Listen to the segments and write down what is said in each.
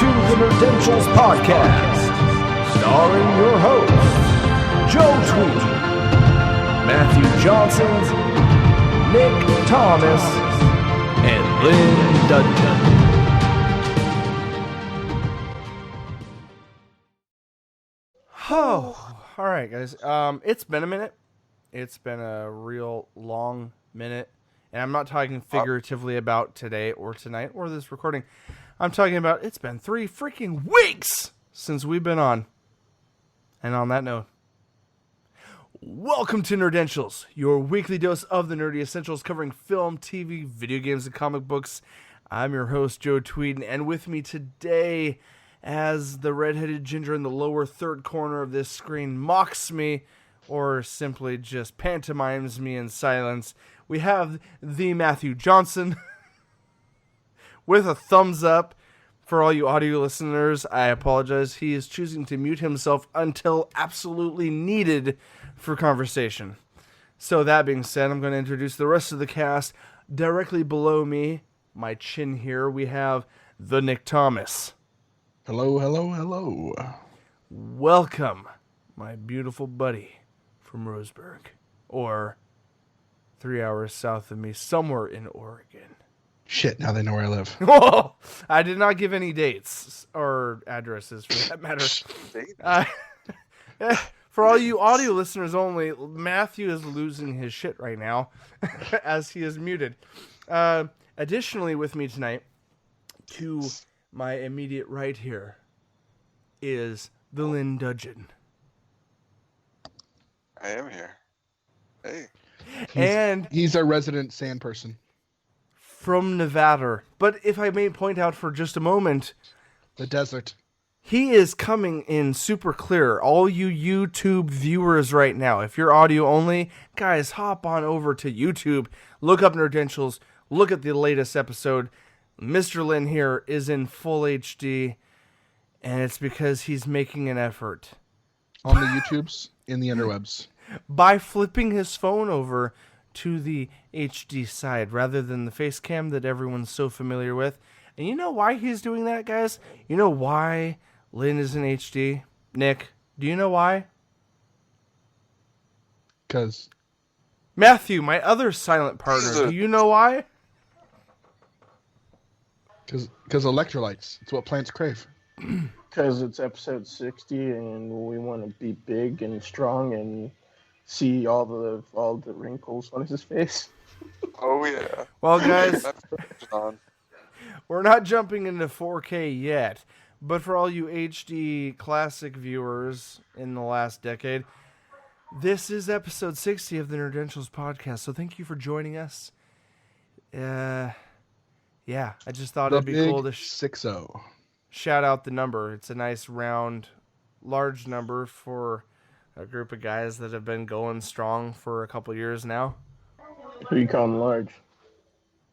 to the Nerdentials podcast, starring your hosts, Joe Tweedy, Matthew Johnson, Nick Thomas, and Lynn Dudgeon. Oh, all right, guys. It's been a minute. It's been a real long minute. And I'm not talking figuratively about today or tonight or this recording. I'm talking about it's been 3 freaking weeks since we've been on. And on that note, welcome to Nerdentials, your weekly dose of the nerdy essentials covering film, TV, video games, and comic books. I'm your host, Joe Tweeden, and with me today, as the redheaded ginger in the lower third corner of this screen mocks me, or simply just pantomimes me in silence, we have the Matthew Johnson with a thumbs up. For all you audio listeners, I apologize. He is choosing to mute himself until absolutely needed for conversation. So that being said, I'm going to introduce the rest of the cast. Directly below me, my chin here, we have the Nick Thomas. Hello, hello, hello. Welcome, my beautiful buddy from Roseburg, or 3 hours south of me, somewhere in Oregon. Shit, now they know where I live. Whoa! I did not give any dates or addresses for that matter. For all you audio listeners only, Matthew is losing his shit right now as he is muted. Additionally, with me tonight, to my immediate right here, is the Lynn Dudgeon. I am here. Hey. He's our resident sand person. From Nevada. But if I may point out for just a moment, the desert. He is coming in super clear. All you YouTube viewers right now, if you're audio only, guys, hop on over to YouTube, look up Nerdentials, look at the latest episode. Mr. Lynn here is in full HD, and it's because he's making an effort. On the YouTubes, in the interwebs. By flipping his phone over to the HD side rather than the face cam that everyone's so familiar with. And you know why he's doing that, guys? You know why Lynn is in HD? Nick, do you know why? Because Matthew, my other silent partner, do you know why? Because electrolytes. It's what plants crave. Because it's episode 60 and we want to be big and strong and see all the wrinkles on his face. Oh yeah. Well, guys, we're not jumping into 4K yet, but for all you HD classic viewers in the last decade, this is episode 60 of the Nerdentials podcast. So thank you for joining us. Yeah, I just thought it'd be cool to 60. Shout out the number. It's a nice round, large number for a group of guys that have been going strong for a couple years now. Who you calling large?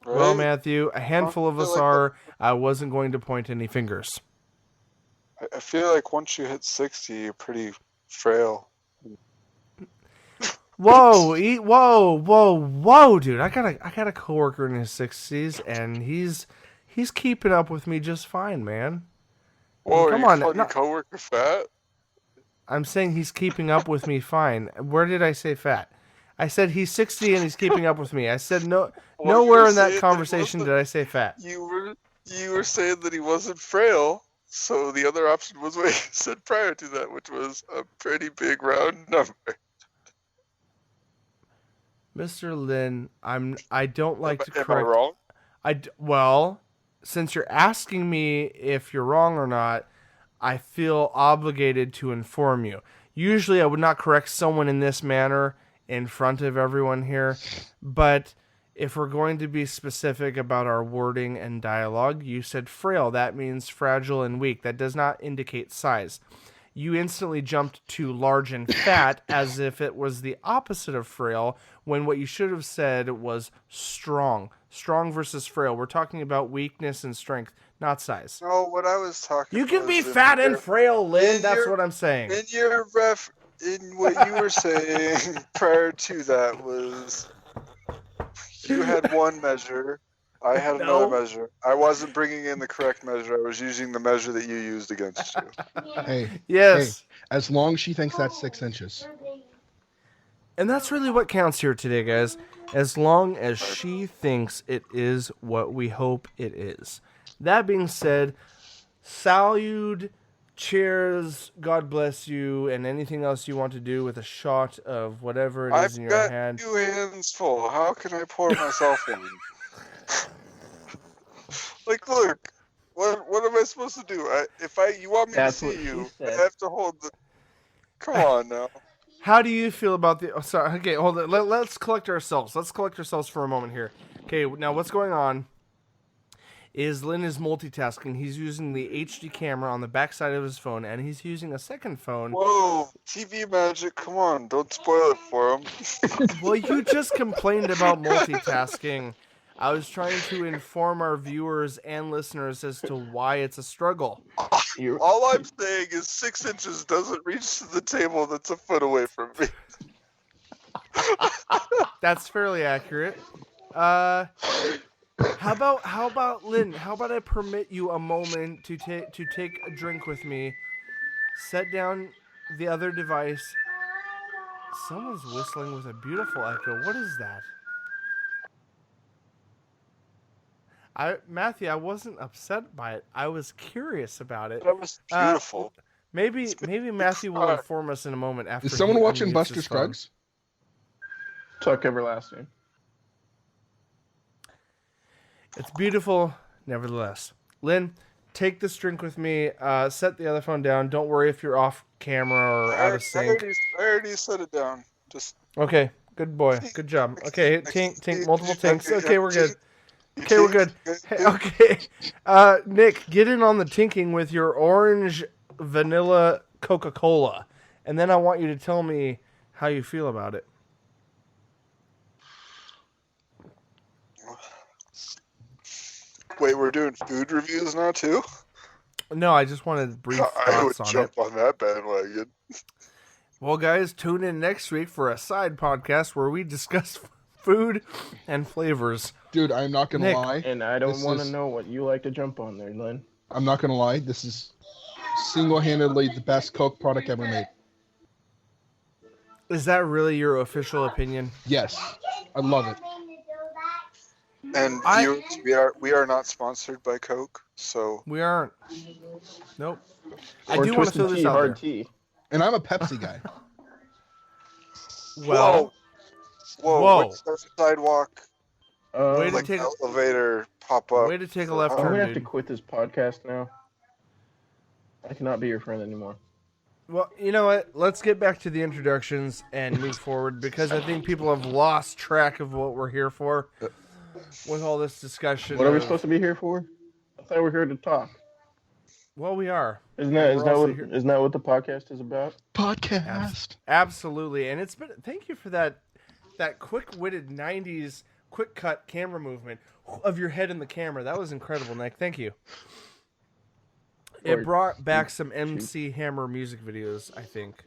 Right? Well, Matthew, a handful of us are. I wasn't going to point any fingers. I feel like once you hit 60, you're pretty frail. Whoa, dude! I got a coworker in his 60s, and he's keeping up with me just fine, man. Whoa, come are you on, calling your coworker fat? I'm saying he's keeping up with me fine. Where did I say fat? I said he's 60 and he's keeping up with me. I said nowhere in that conversation did I say fat. You were saying that he wasn't frail, so the other option was what you said prior to that, which was a pretty big round number. Mr. Lynn, I don't like to correct. Am I wrong? Well, since you're asking me if you're wrong or not, I feel obligated to inform you. Usually I would not correct someone in this manner in front of everyone here, but if we're going to be specific about our wording and dialogue, you said frail. That means fragile and weak. That does not indicate size. You instantly jumped to large and fat as if it was the opposite of frail, when what you should have said was strong. Strong versus frail. We're talking about weakness and strength, not size. No, what I was talking You about can be is fat and frail, Lynn. That's your- what I'm saying. In what you were saying prior to that was you had one measure I had No. another measure. I wasn't bringing in the correct measure. I was using the measure that you used against you. Hey, Yes. as long as she thinks that's 6 inches. And that's really what counts here today, guys. As long as she thinks it is what we hope it is. That being said, salud, cheers, God bless you, and anything else you want to do with a shot of whatever it is in I've your got hand. 2 hands full. How can I pour myself one? Like, look, what am I supposed to do? You want me That's to what see she you, I said. have to hold the. Come on now. How do you feel about the... Oh, sorry. Okay, hold on. Let's collect ourselves. Let's collect ourselves for a moment here. Okay, now what's going on is Lynn is multitasking. He's using the HD camera on the backside of his phone, and he's using a second phone. Whoa, TV magic! Come on, don't spoil it for him. Well, you just complained about multitasking. I was trying to inform our viewers and listeners as to why it's a struggle. All I'm saying is 6 inches doesn't reach to the table that's a foot away from me. That's fairly accurate. How about Lynn? How about I permit you a moment to take a drink with me? Set down the other device. Someone's whistling with a beautiful echo. What is that? Matthew, I wasn't upset by it. I was curious about it. That was beautiful. Maybe Matthew will inform us in a moment after. Is someone he watching unmutes Buster his phone. Scruggs? Tuck everlasting. It's beautiful, nevertheless. Lynn, take this drink with me. Set the other phone down. Don't worry if you're off camera or out of sync. I already set it down. Just Okay, good boy. Good job. Okay, tink, multiple tinks. Okay, we're good. Okay, we're good. Hey, okay, Nick, get in on the tinking with your orange vanilla Coca-Cola, and then I want you to tell me how you feel about it. Wait, we're doing food reviews now too? No, I just wanted brief I would thoughts on it. jump on that bandwagon. Well, guys, tune in next week for a side podcast where we discuss food and flavors. Dude, I'm not going to Nick. lie. And I don't This want to is- know what you like to jump on there, Lynn. I'm not going to lie. This is single-handedly the best Coke product ever made. Is that really your official opinion? Yes. I love it. And viewers, we are not sponsored by Coke, so We aren't. Nope. I Or do want to throw Twisted this Tea, out hard there. tea. And I'm a Pepsi guy. Well, whoa, Whoa. what's that sidewalk Way to like take- elevator pop up? way to take a left I'm turn, gonna have to dude. quit this podcast now. I cannot be your friend anymore. Well, you know what? Let's get back to the introductions and move forward because I think people have lost track of what we're here for with all this discussion. What are we of- supposed to be here for? I thought we were here to talk. Well, we are. Isn't We're that also what here- isn't that what the podcast is about? Podcast. Absolutely, and it's been. Thank you for that quick-witted '90s quick cut camera movement of your head in the camera. That was incredible, Nick. Thank you. It Or- brought back some MC Hammer music videos. I think.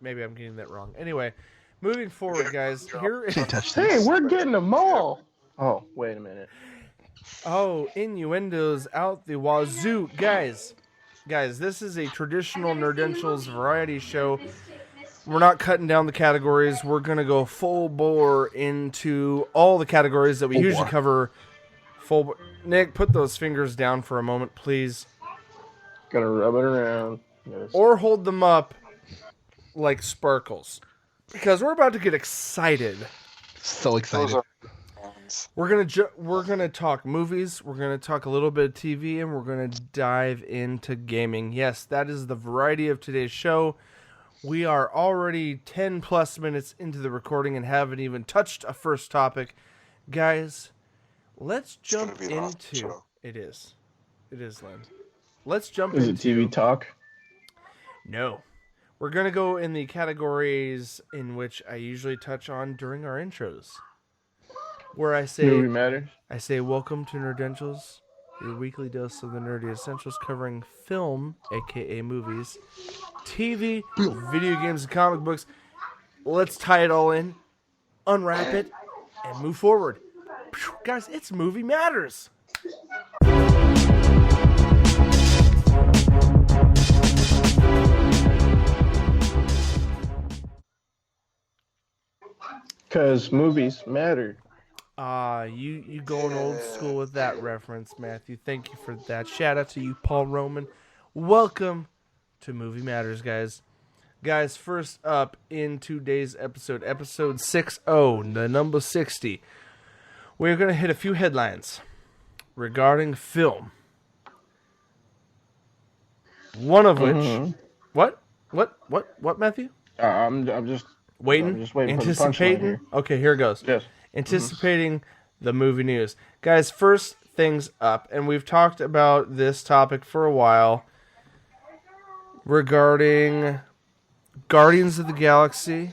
Maybe I'm getting that wrong. Anyway, moving forward, guys. Here. Hey, we're getting a mall. Oh, wait a minute. Oh, innuendos out the wazoo, guys. This is a traditional Nerdentials variety show. We're not cutting down the categories. We're gonna go full bore into all the categories that we usually cover. Nick, put those fingers down for a moment, please, Gotta rub it around. Yes. or hold them up like sparkles, because we're about to get excited. So excited. Those are ones. We're gonna talk movies. We're gonna talk a little bit of TV, and we're gonna dive into gaming. Yes, that is the variety of today's show. We are already 10 plus minutes into the recording and haven't even touched a first topic, guys. Let's gonna jump be an awesome into show. It is, Lynn. Let's jump Is it into TV talk? No. We're gonna go in the categories in which I usually touch on during our intros, where I Movie say. matters. Welcome to Nerdentials, your weekly dose of the nerdy essentials covering film, aka movies, TV, video games, and comic books. Let's tie it all in, unwrap it, and move forward. Guys, it's Movie Matters. Because movies matter. You going old school with that reference, Matthew. Thank you for that. Shout out to you, Paul Roman. Welcome to Movie Matters, guys. Guys, first up in today's episode 60, the number 60, we're going to hit a few headlines regarding film. One of which... What, Matthew? I'm just waiting? I'm just waiting for the punchline Anticipating? here. Okay, here it goes. Yes. Anticipating the movie news. Guys, first things up, and we've talked about this topic for a while, regarding Guardians of the Galaxy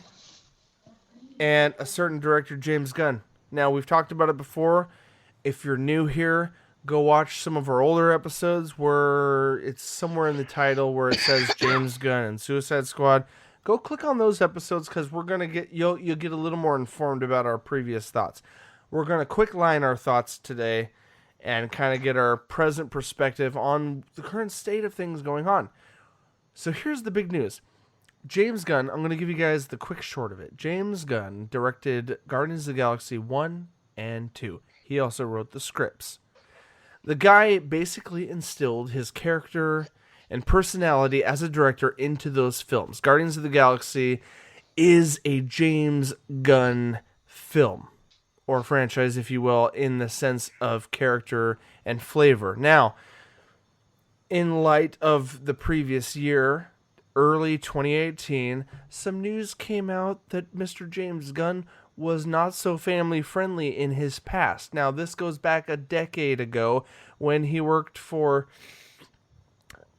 and a certain director, James Gunn. Now, we've talked about it before. If you're new here, go watch some of our older episodes where it's somewhere in the title where it says James Gunn and Suicide Squad. Go click on those episodes because we're gonna get you'll get a little more informed about our previous thoughts. We're gonna quick line our thoughts today and kind of get our present perspective on the current state of things going on. So here's the big news. James Gunn, I'm going to give you guys the quick short of it. James Gunn directed Guardians of the Galaxy 1 and 2. He also wrote the scripts. The guy basically instilled his character and personality as a director into those films. Guardians of the Galaxy is a James Gunn film, or franchise, if you will, in the sense of character and flavor. Now, in light of the previous year, early 2018, some news came out that Mr. James Gunn was not so family-friendly in his past. Now, this goes back a decade ago when he worked for...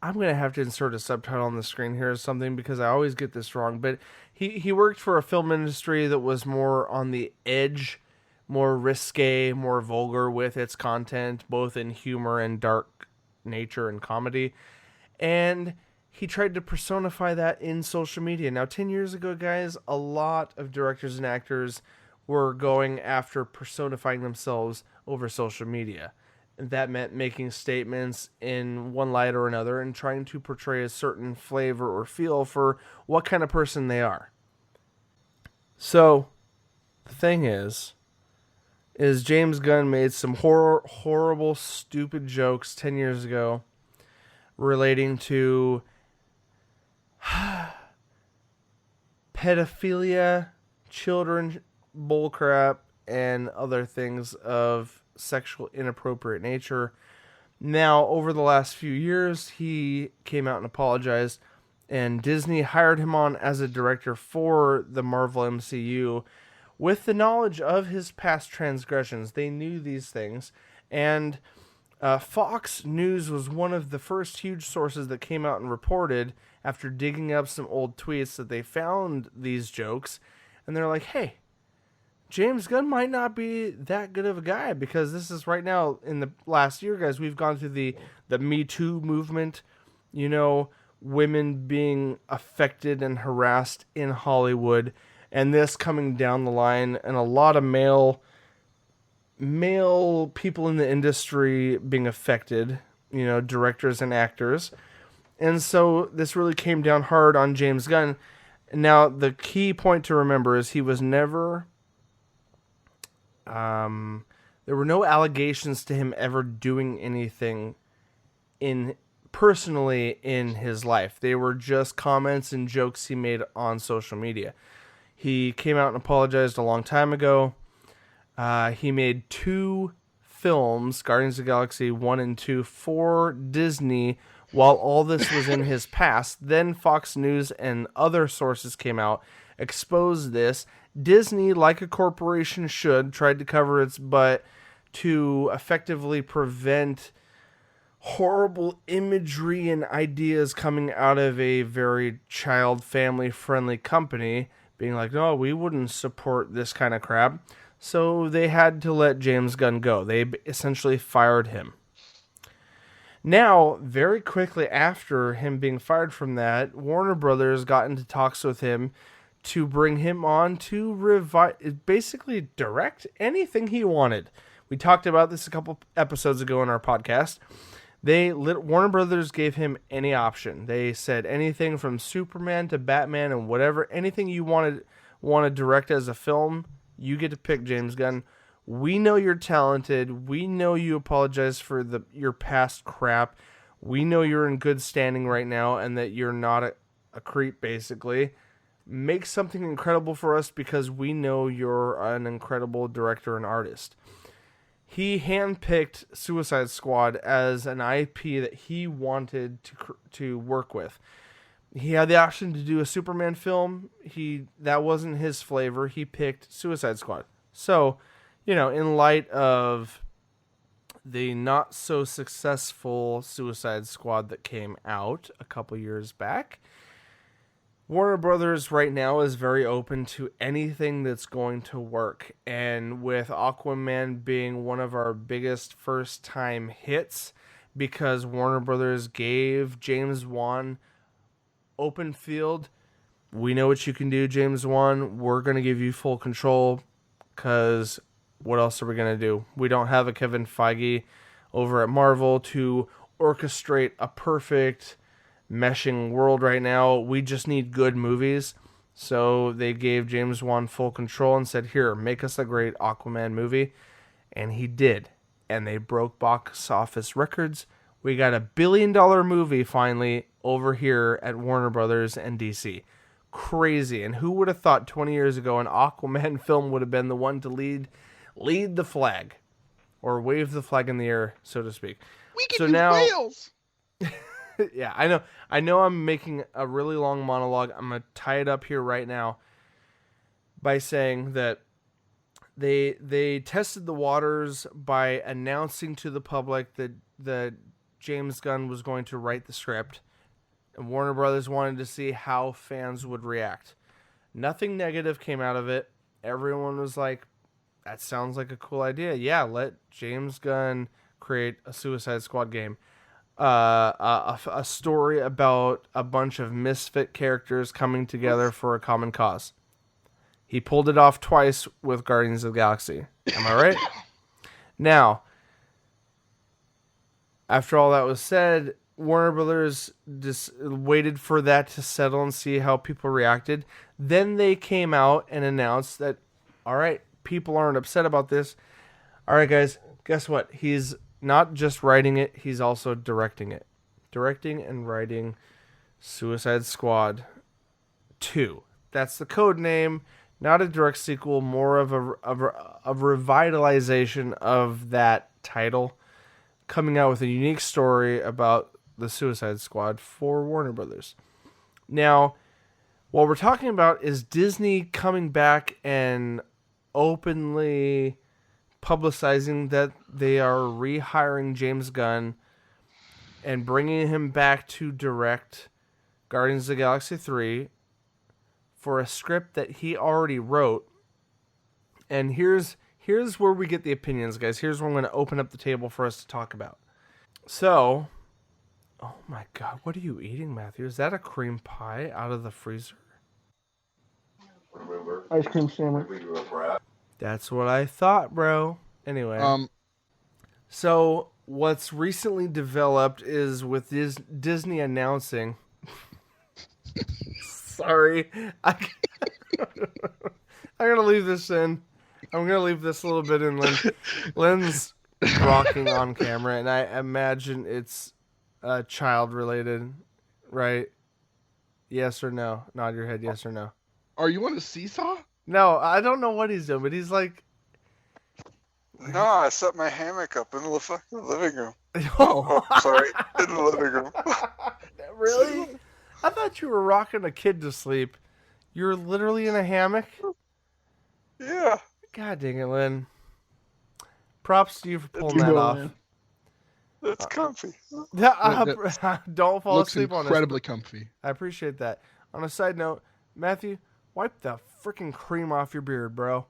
I'm going to have to insert a subtitle on the screen here or something because I always get this wrong, but he worked for a film industry that was more on the edge, more risque, more vulgar with its content, both in humor and dark nature and comedy. And he tried to personify that in social media. Now, 10 years ago, guys, a lot of directors and actors were going after personifying themselves over social media. And that meant making statements in one light or another and trying to portray a certain flavor or feel for what kind of person they are. So, the thing is James Gunn made some horrible, stupid jokes 10 years ago relating to pedophilia, children bullcrap, and other things of sexual inappropriate nature. Now, over the last few years, he came out and apologized, and Disney hired him on as a director for the Marvel MCU with the knowledge of his past transgressions. They knew these things, and Fox News was one of the first huge sources that came out and reported after digging up some old tweets that they found these jokes, and they're like, hey, James Gunn might not be that good of a guy, because this is right now in the last year, guys, we've gone through the Me Too movement, you know, women being affected and harassed in Hollywood, and this coming down the line, and a lot of male people in the industry being affected, you know, directors and actors. And so this really came down hard on James Gunn. Now, the key point to remember is he was never... there were no allegations to him ever doing anything personally in his life. They were just comments and jokes he made on social media. He came out and apologized a long time ago. He made 2 films, Guardians of the Galaxy 1 and 2, for Disney while all this was in his past. Then Fox News and other sources came out, exposed this. Disney, like a corporation should, tried to cover its butt to effectively prevent horrible imagery and ideas coming out of a very child family friendly company, being like, no, we wouldn't support this kind of crap. So they had to let James Gunn go. They essentially fired him. Now, very quickly after him being fired from that, Warner Brothers got into talks with him to bring him on to basically direct anything he wanted. We talked about this a couple episodes ago in our podcast. Warner Brothers gave him any option. They said anything from Superman to Batman and whatever, anything you want to direct as a film, you get to pick, James Gunn. We know you're talented. We know you apologize for your past crap. We know you're in good standing right now and that you're not a creep, basically. Make something incredible for us because we know you're an incredible director and artist. He handpicked Suicide Squad as an IP that he wanted to work with. He had the option to do a Superman film. That wasn't his flavor. He picked Suicide Squad. So, in light of the not so successful Suicide Squad that came out a couple years back, Warner Brothers right now is very open to anything that's going to work. And with Aquaman being one of our biggest first-time hits, because Warner Brothers gave James Wan open field, we know what you can do, James Wan. We're going to give you full control, because what else are we going to do? We don't have a Kevin Feige over at Marvel to orchestrate a perfect meshing world right now. We just need good movies. So they gave James Wan full control and said, here, make us a great Aquaman movie. And he did. And they broke box office records. We got $1 billion movie finally over here at Warner Brothers and DC. Crazy. And who would have thought 20 years ago an Aquaman film would have been the one to lead the flag, or wave the flag in the air, so to speak. We can use whales. Yeah, I know I'm making a really long monologue. I'm going to tie it up here right now by saying that they tested the waters by announcing to the public that James Gunn was going to write the script, and Warner Brothers wanted to see how fans would react. Nothing negative came out of it. Everyone was like, that sounds like a cool idea. Yeah, let James Gunn create a Suicide Squad game. A story about a bunch of misfit characters coming together for a common cause. He pulled it off twice with Guardians of the Galaxy. Am I right? Now, after all that was said, Warner Brothers just waited for that to settle and see how people reacted. Then they came out and announced that, all right, people aren't upset about this. All right, guys, guess what? He's not just writing it, he's also directing it. Directing and writing Suicide Squad 2. That's the code name. Not a direct sequel, more of a revitalization of that title. Coming out with a unique story about the Suicide Squad for Warner Brothers. Now, what we're talking about is Disney coming back and openly publicizing that they are rehiring James Gunn and bringing him back to direct Guardians of the Galaxy 3 for a script that he already wrote. And here's where we get the opinions, guys. Here's where I'm going to open up the table for us to talk about. So, oh my God, what are you eating, Matthew? Is that a cream pie out of the freezer? Ice cream sandwich. That's what I thought, bro. Anyway. So what's recently developed is with Disney announcing... Sorry. I'm going to leave this in. I'm going to leave this a little bit in. Lynn's rocking on camera, and I imagine it's child-related, right? Yes or no? Nod your head yes or no. Are you on a seesaw? No, I don't know what he's doing, but he's like... No, I set my hammock up in the fucking living room. Oh, Sorry, in the living room. Really? I thought you were rocking a kid to sleep. You're literally in a hammock? Yeah. God dang it, Lynn. Props to you for pulling that off. It's comfy. Don't fall Looks asleep on this. incredibly comfy. I appreciate that. On a side note, Matthew, wipe the freaking cream off your beard, bro.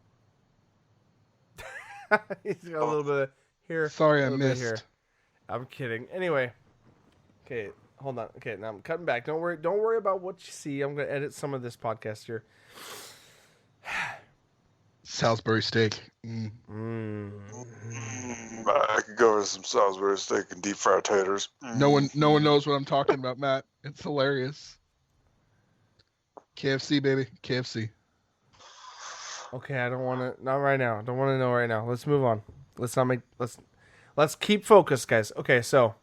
He's got a little bit of here. Sorry, I a little bit missed. here. I'm kidding. Anyway, okay, Hold on. Okay, now I'm cutting back. Don't worry about what you see. I'm gonna edit some of this podcast here. Salisbury steak. I could go with some Salisbury steak and deep fried taters. No one knows what I'm talking about, Matt. It's hilarious. KFC, baby, KFC. Okay, I don't want to. Not right now. Don't want to know right now. Let's move on. Let's keep focused, guys. Okay, so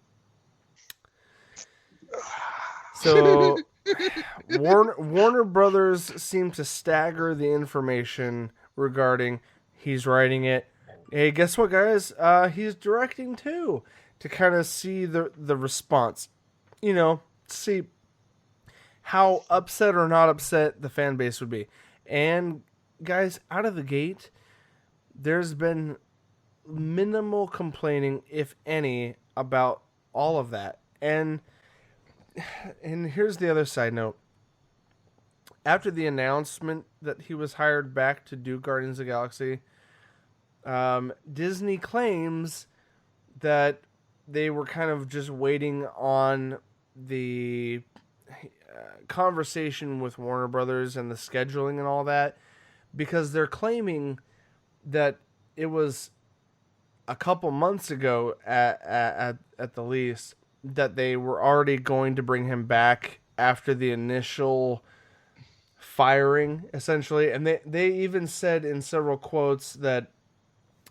Warner Brothers seem to stagger the information regarding he's writing it. Hey, guess what, guys? He's directing too, to kind of see the response. You know, see how upset or not upset the fan base would be. And guys, out of the gate, there's been minimal complaining, if any, about all of that. And here's the other side note. After the announcement that he was hired back to do Guardians of the Galaxy, Disney claims that they were kind of just waiting on the conversation with Warner Brothers and the scheduling and all that, because they're claiming that it was a couple months ago at the least that they were already going to bring him back after the initial firing, essentially. And they even said in several quotes that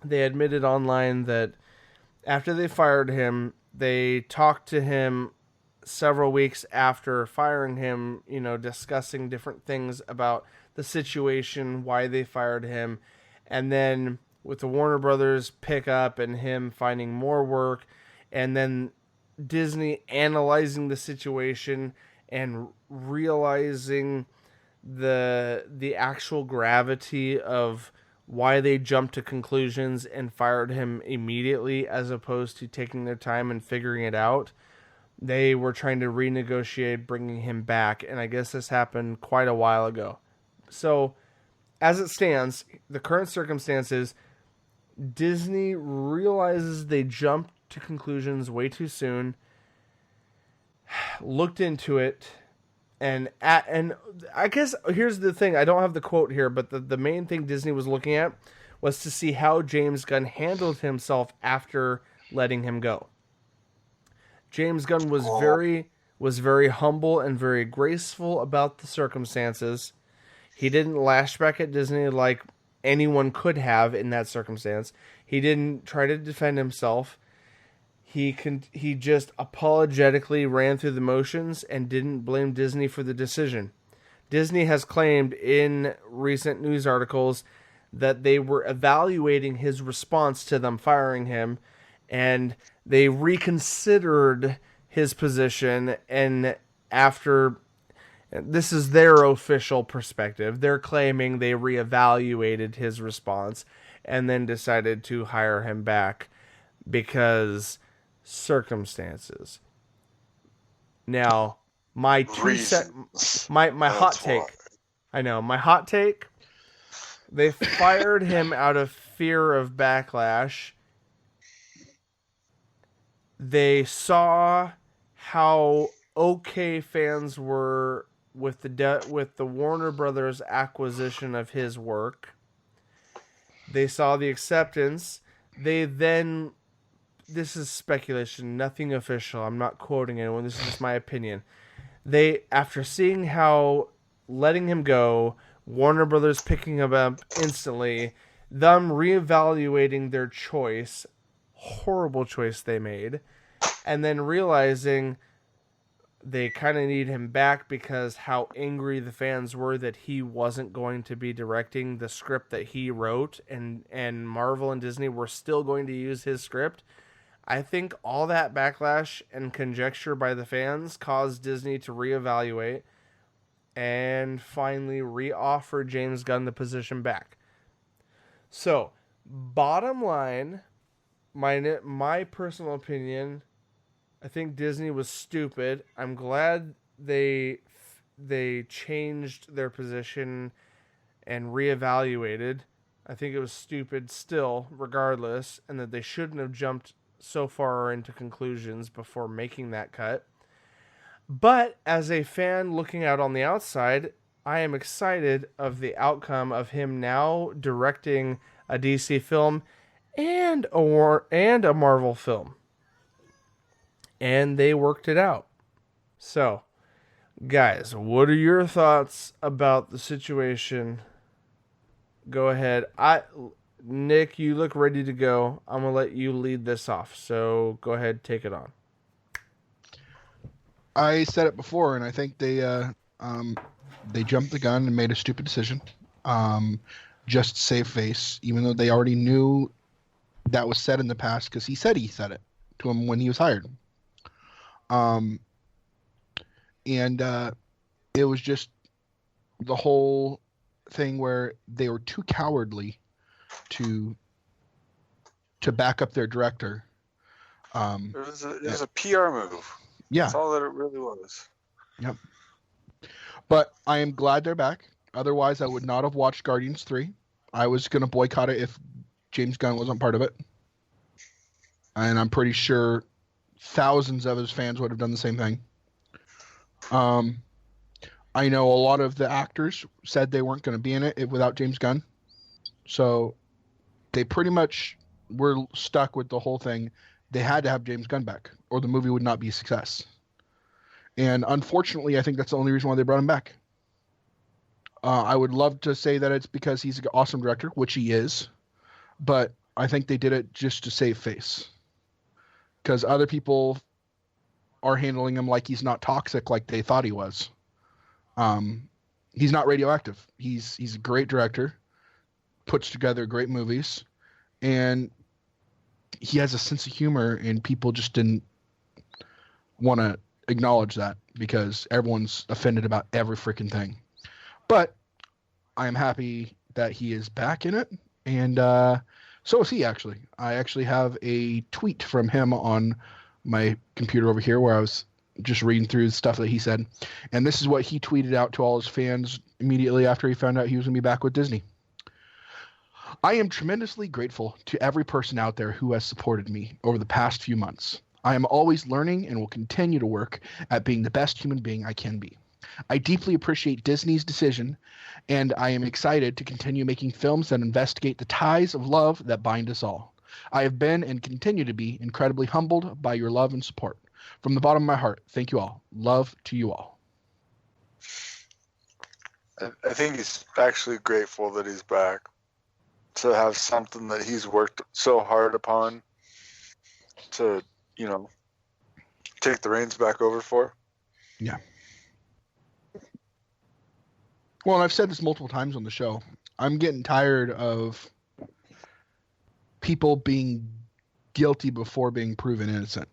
they admitted online that after they fired him, they talked to him several weeks after firing him, you know, discussing different things about the situation, why they fired him. And then with the Warner Brothers pickup and him finding more work, and then Disney analyzing the situation and realizing the actual gravity of why they jumped to conclusions and fired him immediately as opposed to taking their time and figuring it out. They were trying to renegotiate bringing him back, and I guess this happened quite a while ago. So, as it stands, the current circumstances, Disney realizes they jumped to conclusions way too soon, looked into it, and I guess here's the thing. I don't have the quote here, but the main thing Disney was looking at was to see how James Gunn handled himself after letting him go. James Gunn was very humble and very graceful about the circumstances. He didn't lash back at Disney like anyone could have in that circumstance. He didn't try to defend himself. He just apologetically ran through the motions and didn't blame Disney for the decision. Disney has claimed in recent news articles that they were evaluating his response to them firing him, and they reconsidered his position, and after, this is their official perspective, they're claiming they reevaluated his response and then decided to hire him back because circumstances. Now, my hot take. I know, my hot take. They fired him out of fear of backlash. They saw how okay fans were with the Warner Brothers acquisition of his work. They saw the acceptance. They then, this is speculation, nothing official. I'm not quoting anyone. This is just my opinion. They, after seeing how letting him go, Warner Brothers picking him up instantly, them reevaluating their choice, horrible choice they made, and then realizing they kind of need him back because how angry the fans were that he wasn't going to be directing the script that he wrote, and Marvel and Disney were still going to use his script. I think all that backlash and conjecture by the fans caused Disney to reevaluate and finally re-offer James Gunn the position back. So, bottom line, my personal opinion, I think Disney was stupid. I'm glad they changed their position and reevaluated. I think it was stupid still, regardless, and that they shouldn't have jumped so far into conclusions before making that cut. But as a fan looking out on the outside, I am excited of the outcome of him now directing a DC film and a Marvel film. And they worked it out. So, guys, what are your thoughts about the situation? Go ahead. Nick, you look ready to go. I'm going to let you lead this off. So, go ahead, take it on. I said it before, and I think they jumped the gun and made a stupid decision. Just to save face, even though they already knew that was said in the past, because he said it to him when he was hired. And it was just the whole thing where they were too cowardly to back up their director. It was a PR move. Yeah. That's all that it really was. Yep. But I am glad they're back. Otherwise, I would not have watched Guardians 3. I was going to boycott it if James Gunn wasn't part of it. And I'm pretty sure thousands of his fans would have done the same thing. I know a lot of the actors said they weren't going to be in it without James Gunn. So they pretty much were stuck with the whole thing. They had to have James Gunn back, or the movie would not be a success. And unfortunately, I think that's the only reason why they brought him back. I would love to say that it's because he's an awesome director, which he is, but I think they did it just to save face. Because other people are handling him like he's not toxic like they thought he was. He's not radioactive. He's a great director, puts together great movies, and he has a sense of humor, and people just didn't want to acknowledge that because everyone's offended about every freaking thing. But I am happy that he is back in it, and so is he, actually. I actually have a tweet from him on my computer over here where I was just reading through the stuff that he said, and this is what he tweeted out to all his fans immediately after he found out he was going to be back with Disney. I am tremendously grateful to every person out there who has supported me over the past few months. I am always learning and will continue to work at being the best human being I can be. I deeply appreciate Disney's decision, and I am excited to continue making films that investigate the ties of love that bind us all. I have been and continue to be incredibly humbled by your love and support. From the bottom of my heart, thank you all. Love to you all. I think he's actually grateful that he's back, to have something that he's worked so hard upon to, take the reins back over for. Yeah. Well, and I've said this multiple times on the show. I'm getting tired of people being guilty before being proven innocent.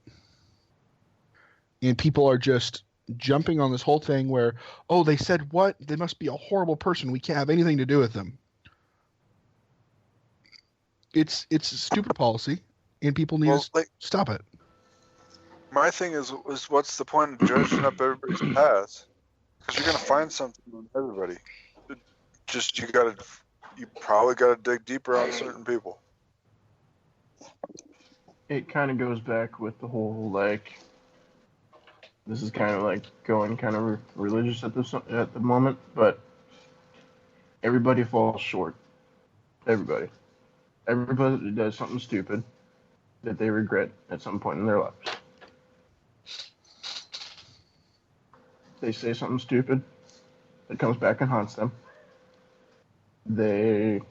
And people are just jumping on this whole thing where, oh, they said what? They must be a horrible person. We can't have anything to do with them. It's a stupid policy, and people need to stop it. My thing is what's the point of judging up everybody's past? Because you're going to find something on everybody. You probably got to dig deeper on certain people. It kind of goes back with the whole, this is kind of like going kind of religious at the moment, but everybody falls short. Everybody does something stupid that they regret at some point in their lives. They say something stupid that comes back and haunts them. They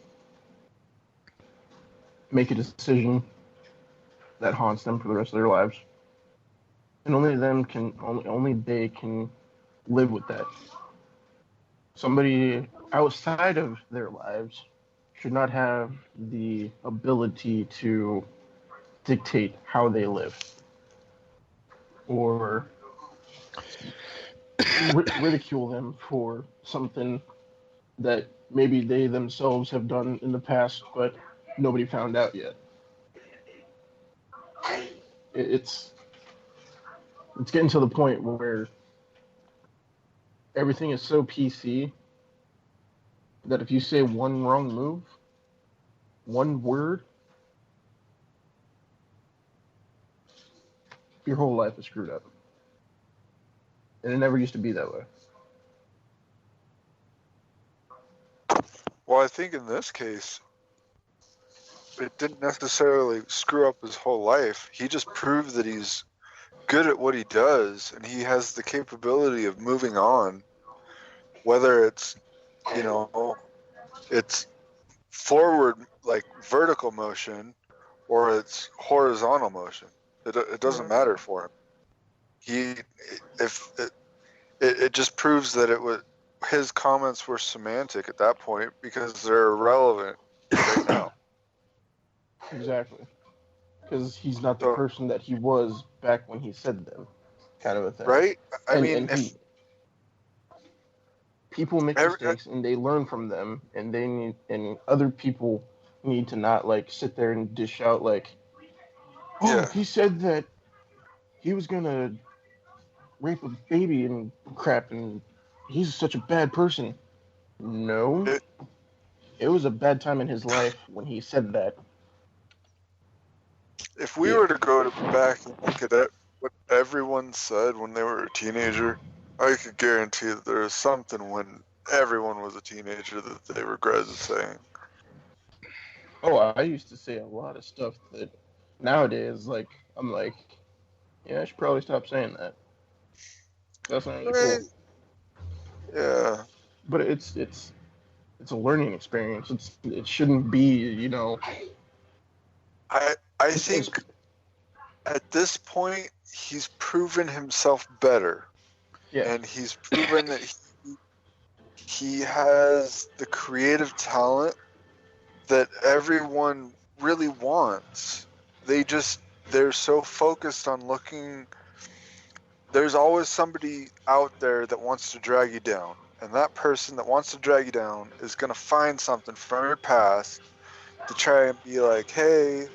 make a decision that haunts them for the rest of their lives. And only they can live with that. Somebody outside of their lives should not have the ability to dictate how they live or ridicule them for something that maybe they themselves have done in the past, but nobody found out yet. It's getting to the point where everything is so PC that if you say one wrong move, one word, your whole life is screwed up. and it never used to be that way. Well, I think in this case, it didn't necessarily screw up his whole life. He just proved that he's good at what he does, and he has the capability of moving on, whether it's, it's forward, like vertical motion, or it's horizontal motion. It doesn't matter for him. It just proves that his comments were semantic at that point because they're irrelevant right now. Exactly. Because he's not the person that he was back when he said them, kind of a thing. Right? People make mistakes and they learn from them, and other people need to not like sit there and dish out like, he said that he was gonna rape a baby and crap, and he's such a bad person. No, it was a bad time in his life when he said that. If we were to go back and look at what everyone said when they were a teenager, I could guarantee that there was something when everyone was a teenager that they regretted saying. Oh, I used to say a lot of stuff that nowadays, like, I'm like, yeah, I should probably stop saying that. That's not really cool. Yeah. But it's a learning experience. It shouldn't be, I think at this point he's proven himself better. Yeah. And he's proven that he has the creative talent that everyone really wants. They're so focused on looking. There's always somebody out there that wants to drag you down. And that person that wants to drag you down is going to find something from your past to try and be like, hey,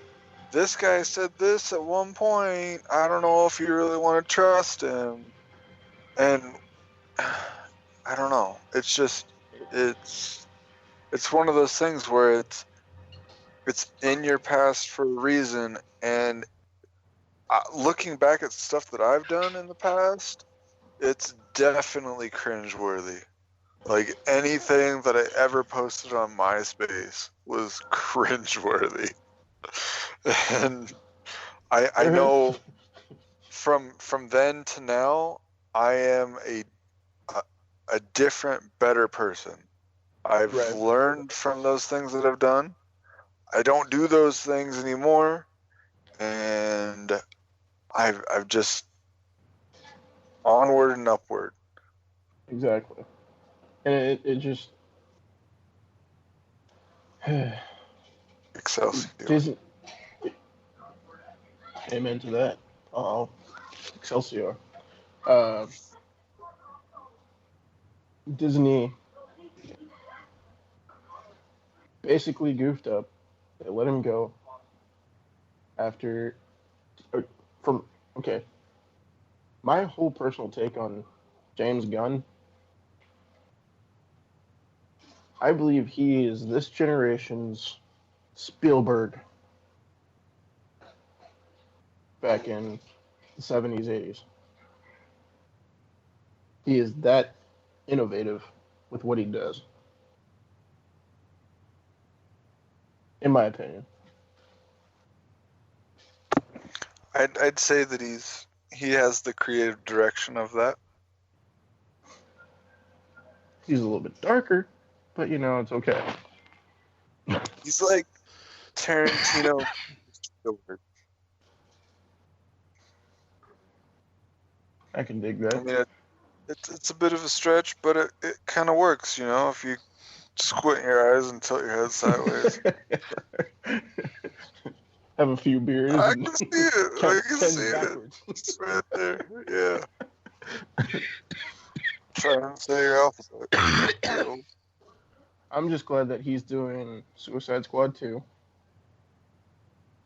this guy said this at one point. I don't know if you really want to trust him. And I don't know. It's just, it's one of those things where it's in your past for a reason. And looking back at stuff that I've done in the past, it's definitely cringeworthy. Like anything that I ever posted on MySpace was cringeworthy. And I know from then to now, I am a different, better person. I've learned from those things that I've done. I don't do those things anymore, and I've just onward and upward. Exactly. And it just Excelsior. Amen to that. Excelsior. Disney basically goofed up. They let him go after my whole personal take on James Gunn, I believe he is this generation's Spielberg back in the 70s, 80s. He is that innovative with what he does, in my opinion. I'd say that he has the creative direction of that. He's a little bit darker, but it's okay. He's like Tarantino. I can dig that. I mean, it's a bit of a stretch, but it kind of works, if you squint your eyes and tilt your head sideways. Have a few beers. I can see it. I can see it. It's right there. Yeah. Trying to say your alphabet. I'm just glad that he's doing Suicide Squad 2.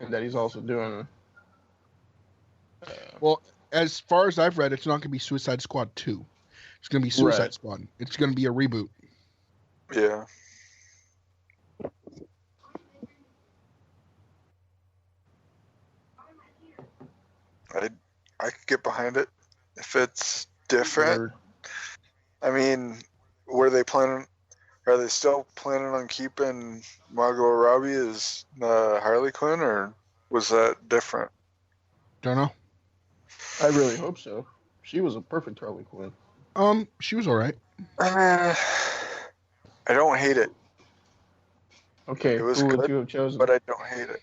And that he's also doing... well, as far as I've read, it's not going to be Suicide Squad 2. It's going to be Suicide Squad. It's going to be a reboot. Yeah. I could get behind it if it's different. I mean, are they still planning on keeping Margot Robbie as Harley Quinn, or was that different? Don't know. I really hope so. She was a perfect Harley Quinn. She was all right. I don't hate it. Okay, It was who would good, you have chosen? but I don't hate it.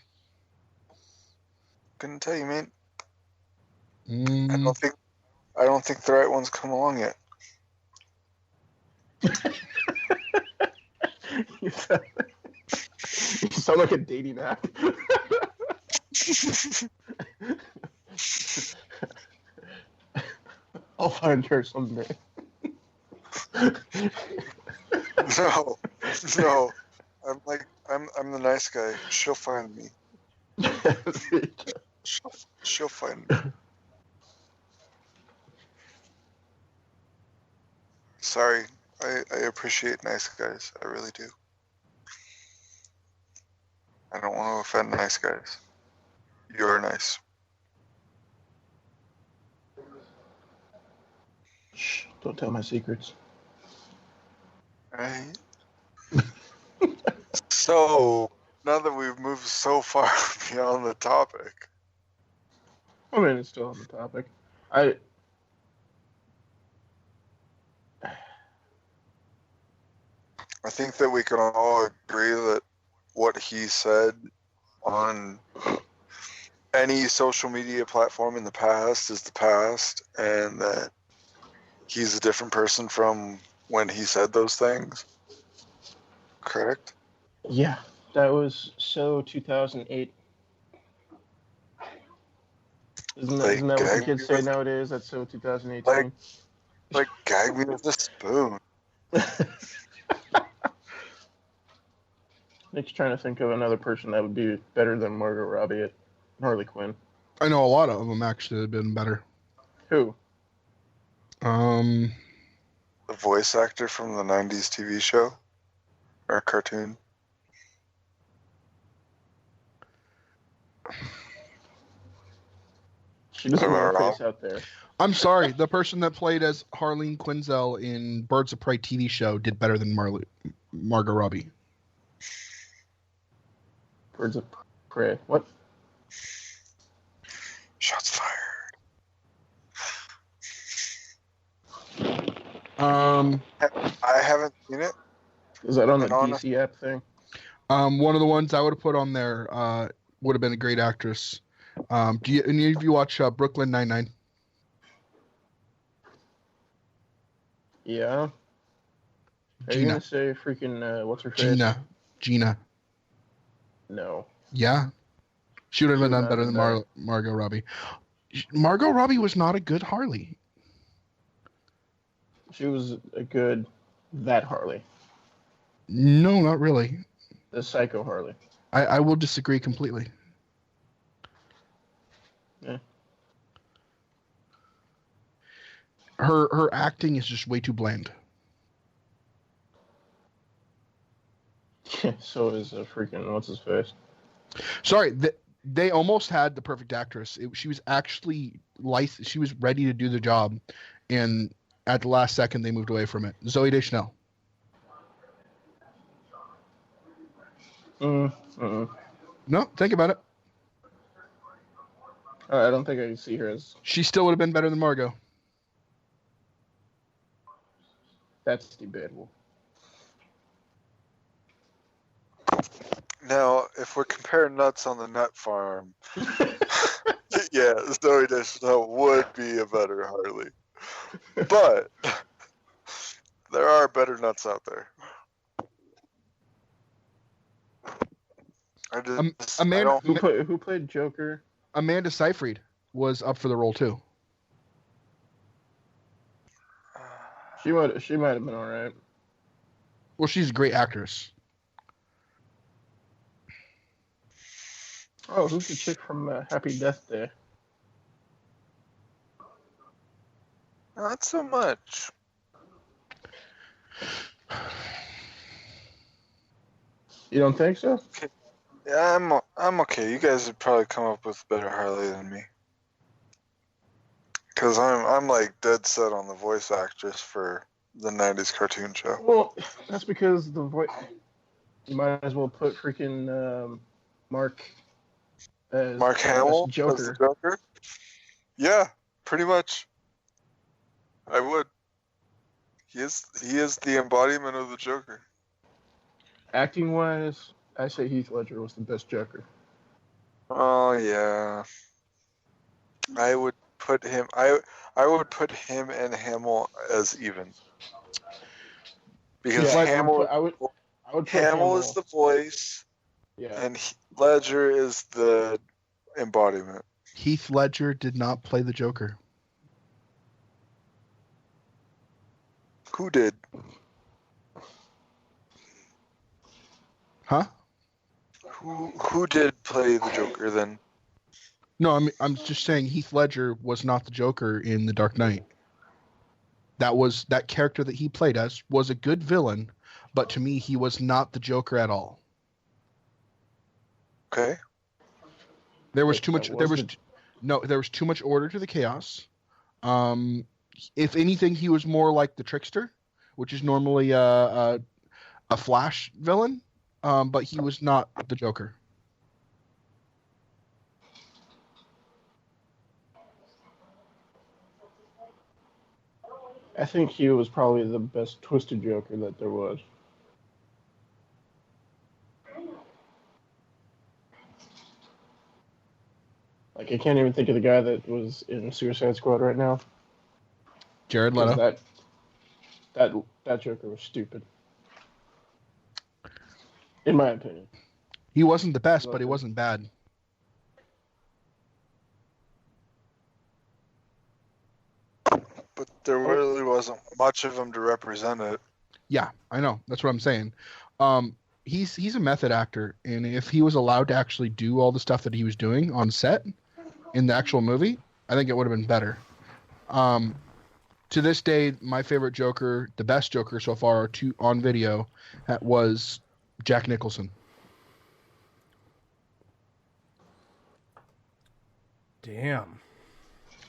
Couldn't tell you, man. I don't think the right one's come along yet. You sound like a dating app. I'll find her someday. No. I'm the nice guy. She'll find me. She'll find me. Sorry, I appreciate nice guys. I really do. I don't want to offend nice guys. You're nice. Shh, don't tell my secrets. Right? So, now that we've moved so far beyond the topic. I mean, it's still on the topic. I think that we can all agree that what he said on any social media platform in the past is the past, and that he's a different person from when he said those things. Correct? Yeah, that was so 2008. Isn't that what the kids say nowadays? That's so 2018. Like gag me with a spoon. Nick's trying to think of another person that would be better than Margot Robbie at Harley Quinn. I know a lot of them actually have been better. Who? The voice actor from the 90s TV show or cartoon. She doesn't have a face out there. I'm sorry. The person that played as Harleen Quinzel in Birds of Prey TV show did better than Margot Robbie. Birds of Prey. What? Shots fired. I haven't seen it. Is that on the DC app thing? One of the ones I would have put on there would have been a great actress. Do any of you watch Brooklyn Nine-Nine? Yeah. Are you gonna say freaking what's her face? Gina. No. Yeah. She would have done better than Margot Robbie. Margot Robbie was not a good Harley. She was a good Harley. No, not really. The Psycho Harley. I will disagree completely. Yeah. Her acting is just way too bland. So is a freaking what's his face? Sorry, they almost had the perfect actress. She was actually she was ready to do the job, and at the last second they moved away from it. Zooey Deschanel. No, think about it. I don't think I can see her as. She still would have been better than Margot. That's debatable. Now, if we're comparing nuts on the nut farm, yeah, Zooey Deschanel would be a better Harley. But there are better nuts out there. Who played Joker? Amanda Seyfried was up for the role too. She might have been all right. Well, she's a great actress. Oh, who's the chick from Happy Death Day? Not so much. You don't think so? Yeah, I'm okay. You guys would probably come up with better Harley than me. Because I'm like dead set on the voice actress for the 90s cartoon show. Well, that's because the voice. You might as well put freaking Mark Mark as Hamill as the Joker. Joker? Yeah, pretty much. I would. He is the embodiment of the Joker. Acting wise, I say Heath Ledger was the best Joker. Oh yeah. I would put him I would put him and Hamill as even. Because Yeah, Hamill I would put Hamill is the voice Yeah. and Ledger is the embodiment. Heath Ledger did not play the Joker. Who did? Huh? Who did play the Joker then? No, I'm just saying Heath Ledger was not the Joker in The Dark Knight. That character that he played as was a good villain, but to me he was not the Joker at all. Okay. There was too much there was too much order to the chaos. If anything, he was more like the Trickster, which is normally a Flash villain, but he was not the Joker. I think he was probably the best twisted Joker that there was. Like, I can't even think of the guy that was in Suicide Squad right now. Jared Leto. That Joker was stupid. In my opinion. He wasn't the best, but he wasn't bad. But there really wasn't much of him to represent it. Yeah, I know. That's what I'm saying. He's a method actor, and if he was allowed to actually do all the stuff that he was doing on set in the actual movie, I think it would have been better. To this day, my favorite Joker, the best Joker so far on video, was Jack Nicholson. Damn.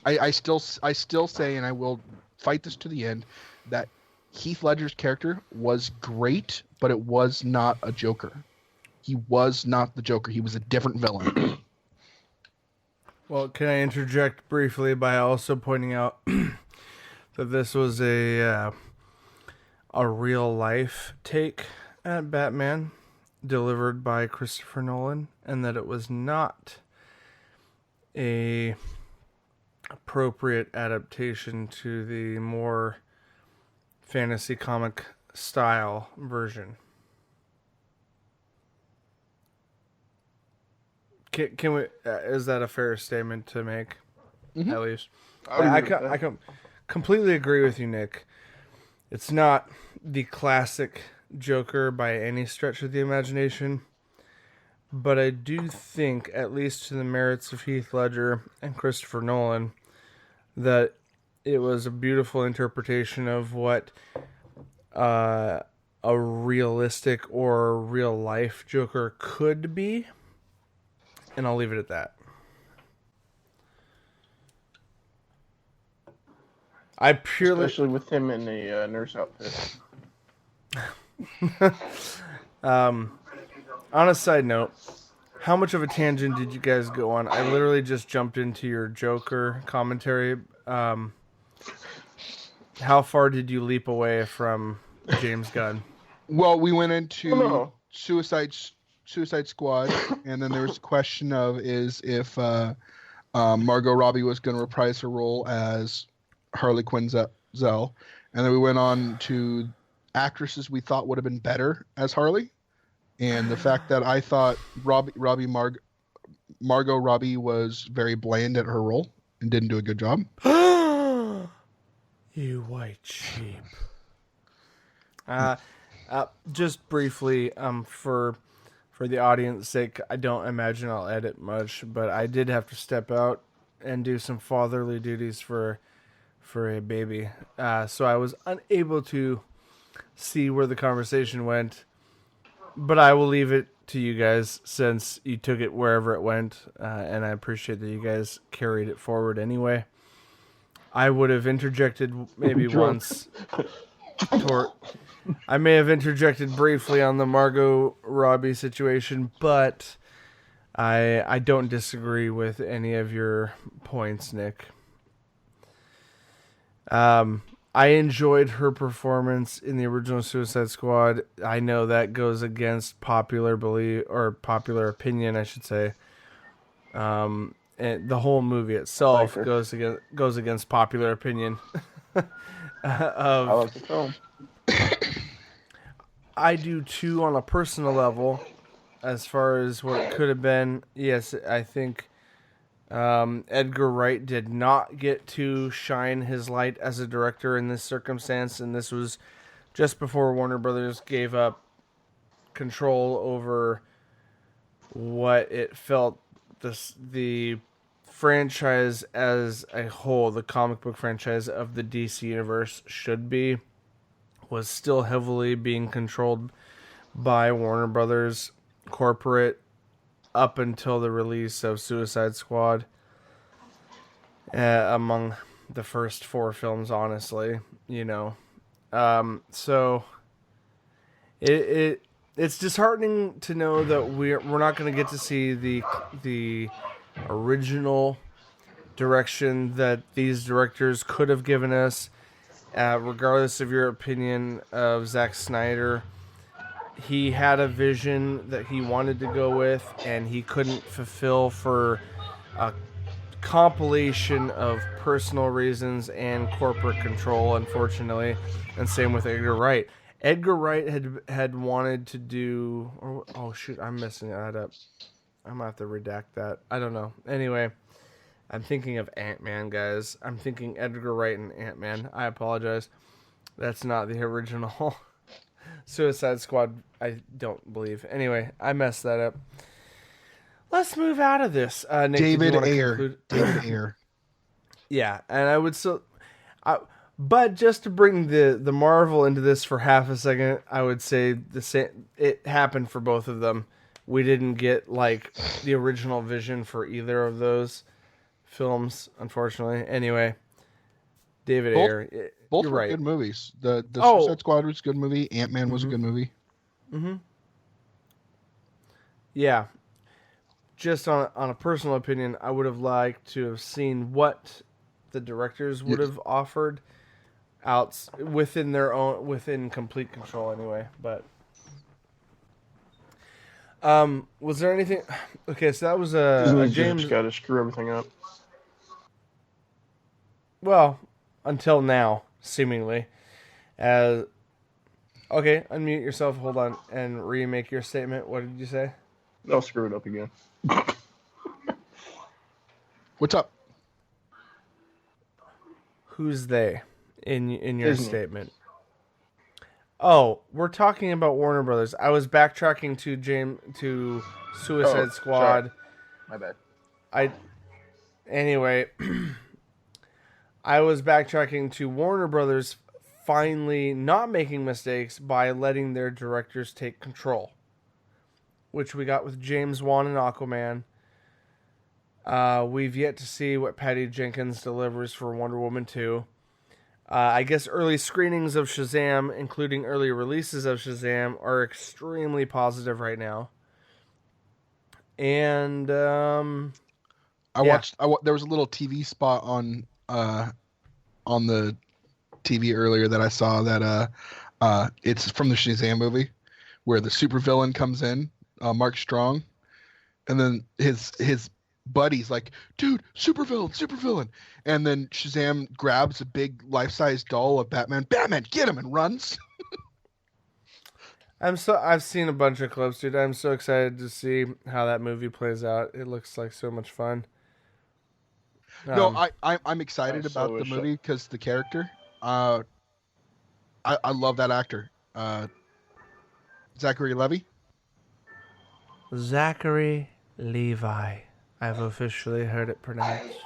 I still say, and I will fight this to the end, that Heath Ledger's character was great, but it was not a Joker. He was not the Joker. He was a different villain. Well, can I interject briefly by also pointing out that this was a real life take at Batman delivered by Christopher Nolan, and that it was not a appropriate adaptation to the more fantasy comic style version. Can we? Is that a fair statement to make? Mm-hmm. At least, I completely agree with you, Nick. It's not the classic Joker by any stretch of the imagination, but I do think, at least to the merits of Heath Ledger and Christopher Nolan, that it was a beautiful interpretation of what a realistic or real life Joker could be. And I'll leave it at that. Especially with him in the nurse outfit. On a side note, how much of a tangent did you guys go on? I literally just jumped into your Joker commentary. How far did you leap away from James Gunn? Well, we went into Suicide Squad, and then there was a question of if Margot Robbie was going to reprise her role as Harley Quinzel, and then we went on to actresses we thought would have been better as Harley, and the fact that I thought Margot Robbie was very bland at her role and didn't do a good job. You white sheep. Just briefly, for the audience's sake, I don't imagine I'll edit much, but I did have to step out and do some fatherly duties for a baby. So I was unable to see where the conversation went, but I will leave it to you guys since you took it wherever it went, and I appreciate that you guys carried it forward anyway. I would have interjected maybe Drunk. once. I may have interjected briefly on the Margot Robbie situation, but I don't disagree with any of your points, Nick. I enjoyed her performance in the original Suicide Squad. I know that goes against popular belief or popular opinion, I should say. And the whole movie itself goes against popular opinion. I like the film. I do too on a personal level, as far as what it could have been. Yes, I think Edgar Wright did not get to shine his light as a director in this circumstance, and this was just before Warner Brothers gave up control over what it felt the franchise as a whole, the comic book franchise of the DC universe should be, was still heavily being controlled by Warner Brothers corporate up until the release of Suicide Squad. Among the first 4 films, honestly, so it's disheartening to know that we're not going to get to see the original direction that these directors could have given us. Regardless of your opinion of Zack Snyder, he had a vision that he wanted to go with, and he couldn't fulfill for a compilation of personal reasons and corporate control, unfortunately. And same with Edgar Wright. Edgar Wright had wanted to do... Oh, shoot, I'm messing that up. I'm going to have to redact that. I don't know. Anyway, I'm thinking of Ant-Man, guys. I'm thinking Edgar Wright and Ant-Man. I apologize. That's not the original Suicide Squad, I don't believe. Anyway, I messed that up. Let's move out of this. Nick, David Ayer. David Ayer. Yeah, and I would still... but just to bring the Marvel into this for half a second, I would say the same. It happened for both of them. We didn't get like the original vision for either of those films, unfortunately. Anyway, David Ayer. Both were right. good movies. The Suicide Squad was a good movie. Ant-Man was a good movie. Mm-hmm. Yeah. Just on a personal opinion, I would have liked to have seen what the directors would have offered out within complete control anyway. But was there anything? Okay, so that was a James. Just got to screw everything up. Well, until now, seemingly. Okay, unmute yourself. Hold on, and remake your statement. What did you say? I'll screw it up again. What's up? Who's they in your Disney. statement? Oh, we're talking about Warner Brothers. I was backtracking to Suicide Squad. Sorry. My bad. Anyway, I was backtracking to Warner Brothers finally not making mistakes by letting their directors take control, which we got with James Wan and Aquaman. We've yet to see what Patty Jenkins delivers for Wonder Woman 2. I guess early screenings of Shazam, including early releases of Shazam, are extremely positive right now. And watched. There was a little TV spot on the TV earlier that I saw that it's from the Shazam movie, where the supervillain comes in, Mark Strong, and then his buddy's like, dude, supervillain, and then Shazam grabs a big life-size doll of Batman, get him, and runs. I've seen a bunch of clips, dude. I'm so excited to see how that movie plays out. It looks like so much fun. I'm excited about the movie because the character. I love that actor, Zachary Levi. Zachary Levi. I've officially heard it pronounced.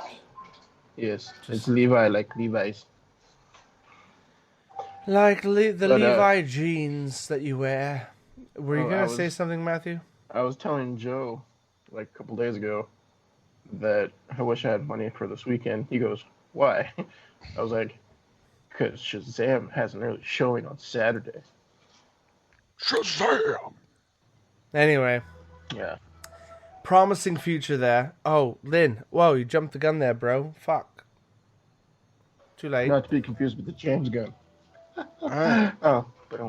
Yes, it's Levi, like Levi's. Like Levi jeans that you wear. Were you going to say something, Matthew? I was telling Joe, like a couple days ago, that I wish I had money for this weekend. He goes, why? I was like, because Shazam has an early showing on Saturday. Shazam! Anyway, Yeah. promising future there. Oh, Lynn. Whoa, you jumped the gun there, bro. Fuck. Too late. Not to be confused with the James Gunn. All right. Oh, but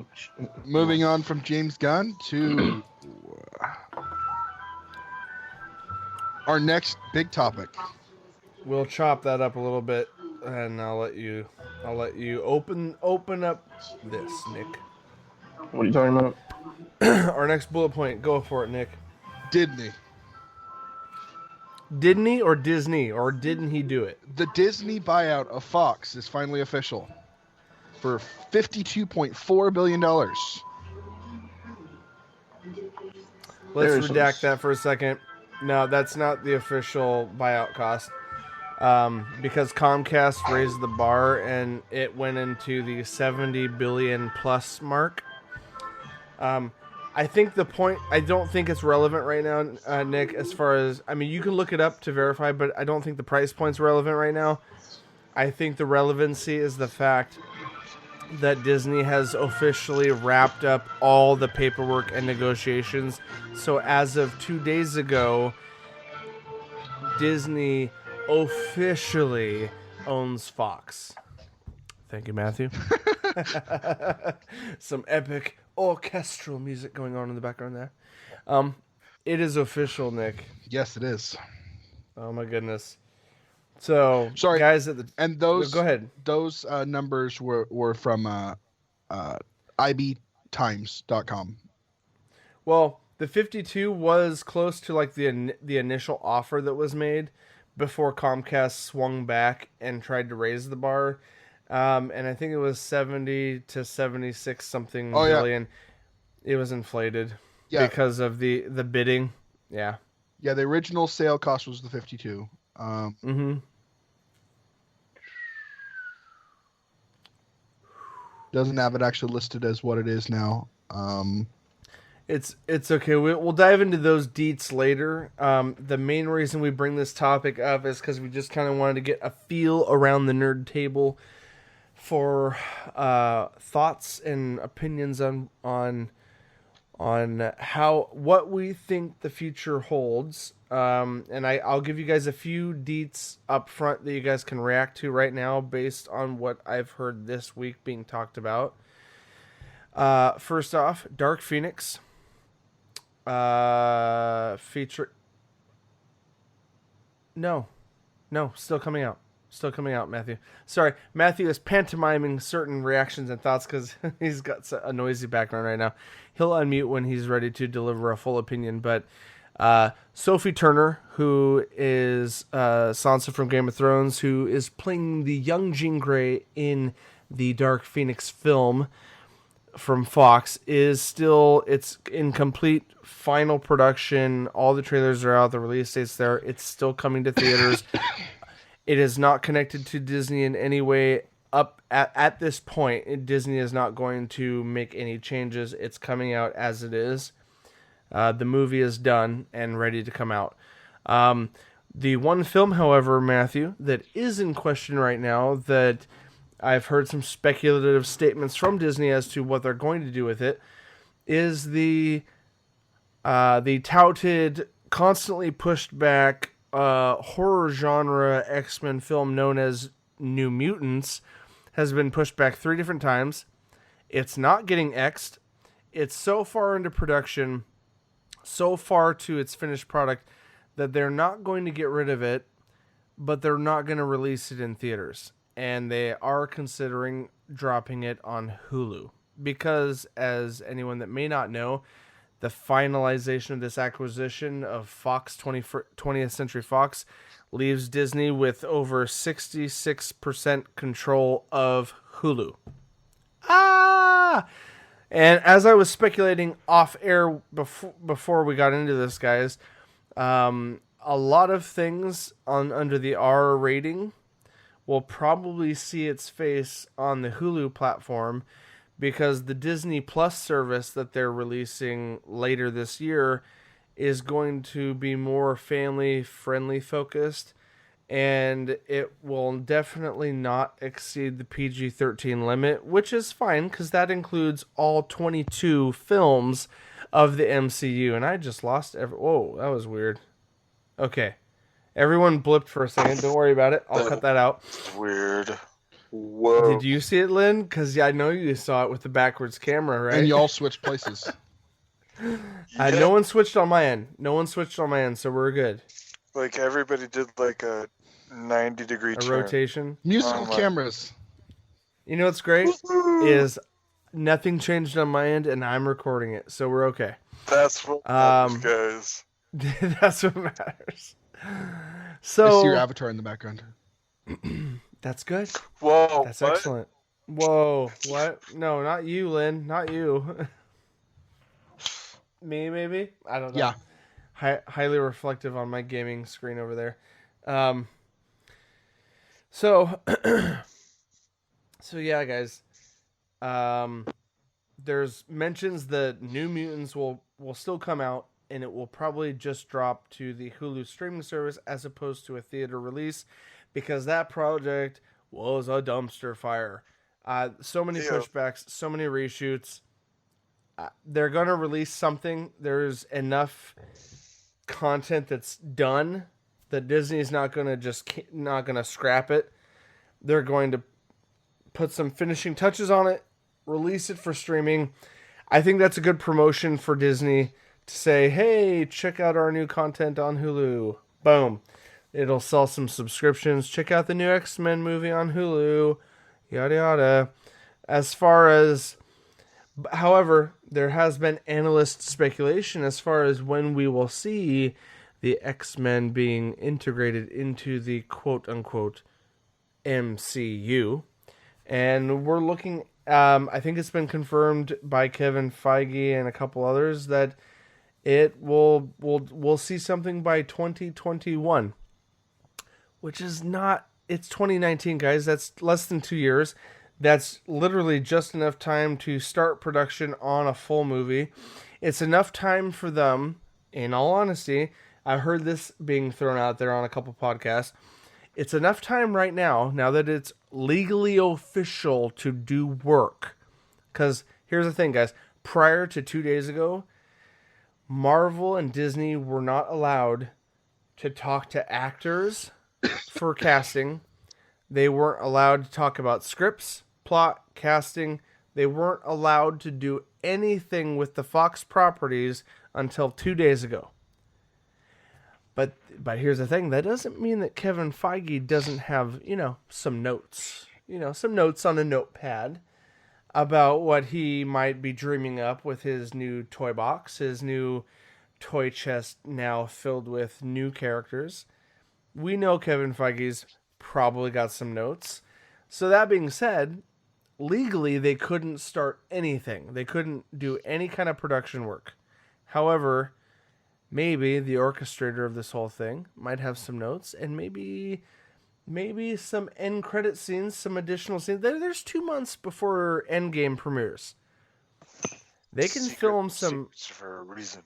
Moving on from James Gunn to our next big topic. We'll chop that up a little bit, and I'll let you open up this, Nick. What are you talking about? Our next bullet point. Go for it, Nick. Disney. Didn't he or Disney, or didn't he do it? The Disney buyout of Fox is finally official for $52.4 billion. Let's redact that for a second. No, that's not the official buyout cost. Because Comcast raised the bar and it went into the 70 billion plus mark. I think the point, I don't think it's relevant right now, Nick, as far as, I mean, you can look it up to verify, but I don't think the price point's relevant right now. I think the relevancy is the fact that Disney has officially wrapped up all the paperwork and negotiations. So as of 2 days ago, Disney officially owns Fox. Thank you, Matthew. Some epic orchestral music going on in the background there. It is official, Nick. Yes, it is. Oh my goodness. So, Sorry, guys, those go ahead. Those numbers were from ibtimes.com. Well, the 52 was close to like the initial offer that was made before Comcast swung back and tried to raise the bar. And I think it was 70 to 76 something billion. It was inflated because of the bidding. Yeah. Yeah, the original sale cost was the 52. Doesn't have it actually listed as what it is now. It's okay. We'll dive into those deets later. The main reason we bring this topic up is because we just kind of wanted to get a feel around the nerd table for thoughts and opinions on what we think the future holds. And I'll give you guys a few deets up front that you guys can react to right now based on what I've heard this week being talked about. First off, Dark Phoenix feature. No, still coming out. Still coming out, Matthew. Sorry, Matthew is pantomiming certain reactions and thoughts because he's got a noisy background right now. He'll unmute when he's ready to deliver a full opinion. But Sophie Turner, who is Sansa from Game of Thrones, who is playing the young Jean Grey in the Dark Phoenix film from Fox, it's in complete final production. All the trailers are out. The release date's there. It's still coming to theaters. It is not connected to Disney in any way. Up at this point, Disney is not going to make any changes. It's coming out as it is. The movie is done and ready to come out. The one film, however, Matthew, that is in question right now, that I've heard some speculative statements from Disney as to what they're going to do with it, is the touted, constantly pushed back horror genre X-Men film known as New Mutants. Has been pushed back 3 different times. It's not getting X'd. It's so far into production, so far to its finished product, that they're not going to get rid of it, but they're not going to release it in theaters. And they are considering dropping it on Hulu. Because, as anyone that may not know, the finalization of this acquisition of Fox 20th Century Fox leaves Disney with over 66% control of Hulu. And as I was speculating off air before we got into this, guys, a lot of things under the R rating will probably see its face on the Hulu platform, because the Disney Plus service that they're releasing later this year is going to be more family-friendly focused and it will definitely not exceed the PG-13 limit, which is fine because that includes all 22 films of the MCU. And I just lost whoa, that was weird. Okay. Everyone blipped for a second. Don't worry about it. I'll cut that out. Weird. Whoa. Did you see it, Lynn? Because I know you saw it with the backwards camera, right? And y'all switched places. No one switched on my end. So we're good. Like everybody did like a 90-degree turn. Rotation. Musical cameras. You know what's great is nothing changed on my end, and I'm recording it, so we're okay. That's what matters, guys. That's what matters. I So see your avatar in the background. that's good. Whoa. That's what? excellent. Whoa, what? No, not you, Lynn. Not you. Me, maybe? I don't know. Yeah. Highly reflective on my gaming screen over there. So yeah, guys. There's mentions that New Mutants will still come out, and it will probably just drop to the Hulu streaming service as opposed to a theater release, because that project was a dumpster fire. So many pushbacks, so many reshoots. They're gonna release something. There's enough content that's done that Disney's not gonna scrap it. They're going to put some finishing touches on it, release it for streaming. I think that's a good promotion for Disney to say, hey, check out our new content on Hulu. Boom. It'll sell some subscriptions. Check out the new X-Men movie on Hulu. Yada yada. However, there has been analyst speculation as far as when we will see the X-Men being integrated into the quote-unquote MCU. And we're looking, I think it's been confirmed by Kevin Feige and a couple others that we'll see something by 2021. Which is not, it's 2019, guys. That's less than 2 years. That's literally just enough time to start production on a full movie. It's enough time for them, in all honesty, I've heard this being thrown out there on a couple podcasts. It's enough time right now that it's legally official to do work. Because here's the thing, guys. Prior to 2 days ago, Marvel and Disney were not allowed to talk to actors for casting. They weren't allowed to talk about scripts, plot, casting. They weren't allowed to do anything with the Fox properties until 2 days ago. But here's the thing. That doesn't mean that Kevin Feige doesn't have, some notes. Some notes on a notepad about what he might be dreaming up with his new toy box, his new toy chest now filled with new characters. We know Kevin Feige's probably got some notes. So that being said, legally they couldn't start anything. They couldn't do any kind of production work. However, maybe the orchestrator of this whole thing might have some notes, and maybe some end credit scenes, some additional scenes. There's 2 months before Endgame premieres. They can film some for a reason.